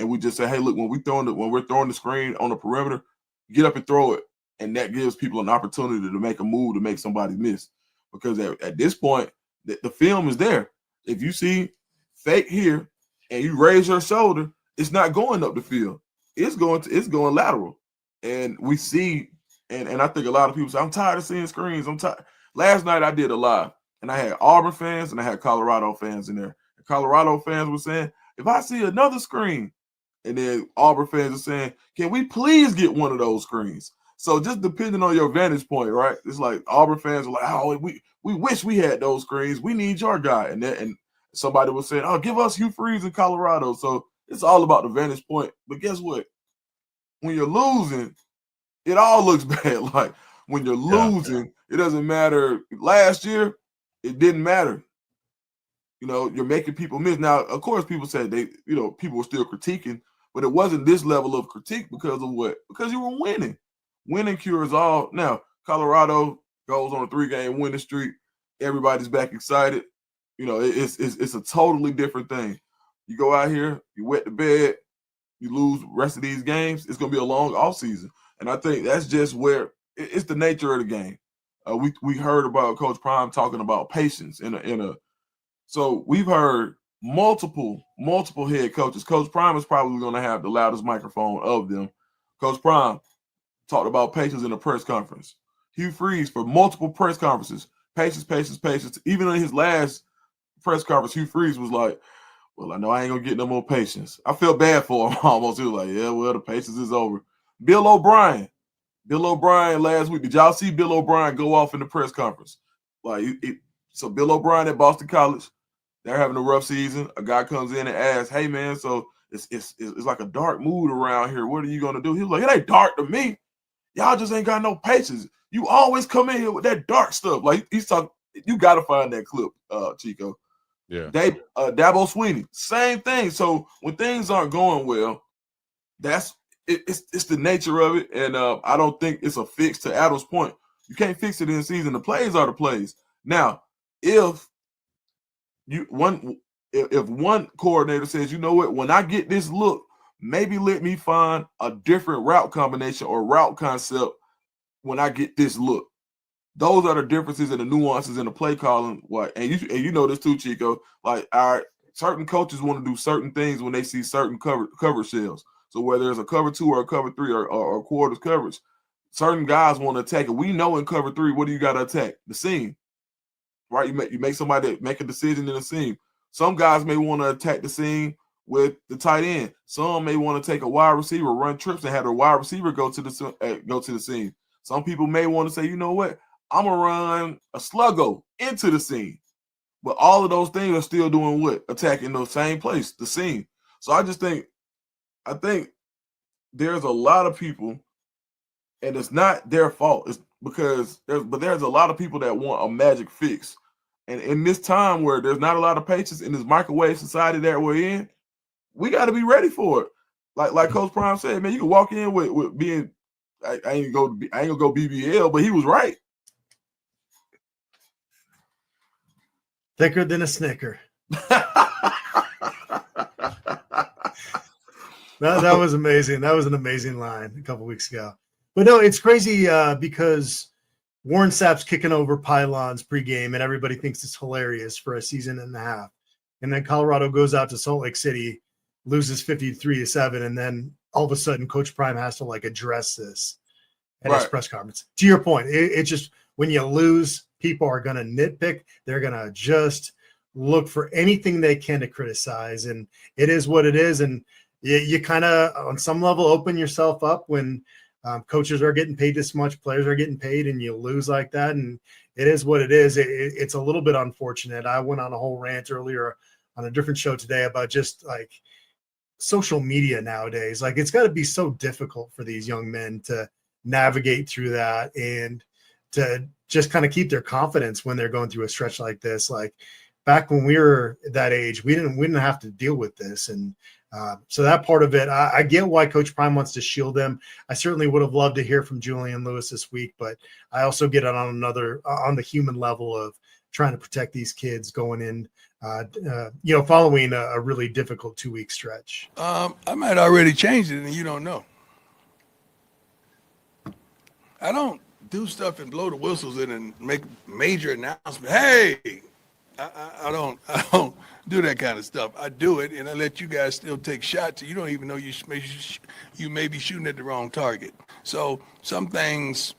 we just say, hey, look, when we're throwing the screen on the perimeter, get up and throw it. And that gives people an opportunity to make a move to make somebody miss. Because at this point, the film is there. If you see fake here and you raise your shoulder, it's not going up the field. It's going lateral. And we see, and I think a lot of people say, I'm tired of seeing screens. I'm tired. Last night I did a live, and I had Auburn fans and I had Colorado fans in there. And Colorado fans were saying, if I see another screen, and then Auburn fans are saying, can we please get one of those screens? So just depending on your vantage point, right? It's like Auburn fans are like, oh, we wish we had those screens. We need your guy. And somebody was saying, oh, give us Hugh Freeze in Colorado. So it's all about the vantage point. But guess what? When you're losing, it all looks bad. Like when you're losing, it doesn't matter. Last year, it didn't matter. You're making people miss. Now, of course, people said people were still critiquing, but it wasn't this level of critique because of what? Because you were winning. Winning cures all. Now, Colorado goes on a 3-game winning streak. Everybody's back excited. It's a totally different thing. You go out here, you wet the bed, you lose the rest of these games, it's going to be a long offseason. And I think that's just where it's the nature of the game. We heard about Coach Prime talking about patience so we've heard multiple head coaches. Coach Prime is probably going to have the loudest microphone of them. Coach Prime talked about patience in a press conference. Hugh Freeze for multiple press conferences. Patience. Even in his last press conference, Hugh Freeze was like, well, I know I ain't going to get no more patience. I felt bad for him almost. He was like, yeah, well, the patience is over. Bill O'Brien last week. Did y'all see Bill O'Brien go off in the press conference? So Bill O'Brien at Boston College, they're having a rough season. A guy comes in and asks, hey, man, so it's like a dark mood around here. What are you going to do? He was like, it ain't dark to me. Y'all just ain't got no patience. You always come in here with that dark stuff. Like he's talking, you got to find that clip, Chico. Yeah. Dabo Sweeney, same thing. So when things aren't going well, it's the nature of it. And I don't think it's a fix to Adam's point. You can't fix it in season. The plays are the plays. Now, if one coordinator says, you know what, when I get this look, maybe let me find a different route combination or route concept when I get this look. Those are the differences and the nuances in the play calling. And you know this too, Chico. Like, certain coaches want to do certain things when they see certain cover shells. So whether it's a cover 2 or a cover 3 or quarters coverage, certain guys want to attack it. We know in cover 3, what do you got to attack? The seam, right? You make somebody make a decision in the seam. Some guys may want to attack the seam with the tight end. Some may want to take a wide receiver, run trips, and have the wide receiver go to the seam. Some people may want to say, you know what, I'm gonna run a sluggo into the seam. But all of those things are still doing what? Attacking the same place, the seam. So I think there's a lot of people, and it's not their fault. It's because there's a lot of people that want a magic fix. And in this time where there's not a lot of patience in this microwave society that we're in, we got to be ready for it. Like Coach Prime said, man, you can walk in with being, I ain't gonna go BBL, but he was right. Thicker than a Snicker. That was amazing. That was an amazing line a couple weeks ago. But no, it's crazy because Warren Sapp's kicking over pylons pregame, and everybody thinks it's hilarious for a season and a half. And then Colorado goes out to Salt Lake City, loses 53-7, and then all of a sudden Coach Prime has to address this at his press conference. To your point, it's just when you lose, people are going to nitpick. They're going to just look for anything they can to criticize, and it is what it is. And you kind of, on some level, open yourself up when coaches are getting paid this much, players are getting paid, and you lose like that. And it is what it is. It's a little bit unfortunate. I went on a whole rant earlier on a different show today about just social media nowadays. It's got to be so difficult for these young men to navigate through that and to just kind of keep their confidence when they're going through a stretch like this. Back when we were that age, we didn't have to deal with this. And so that part of it, I get why Coach Prime wants to shield them. I certainly would have loved to hear from Julian Lewis this week, but I also get it on the human level of trying to protect these kids going in, following a really difficult 2-week stretch. I might already change it and you don't know. I don't do stuff and blow the whistles in and make major announcements. Hey, I don't do that kind of stuff. I do it and I let you guys still take shots. You don't even know you may be shooting at the wrong target. So some things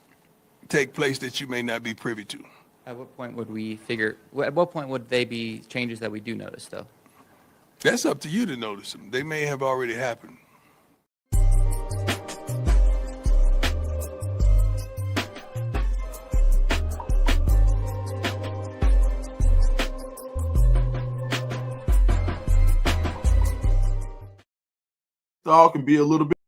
take place that you may not be privy to. At what point would they be changes that we do notice, though? That's up to you to notice them. They may have already happened. dog can be a little bit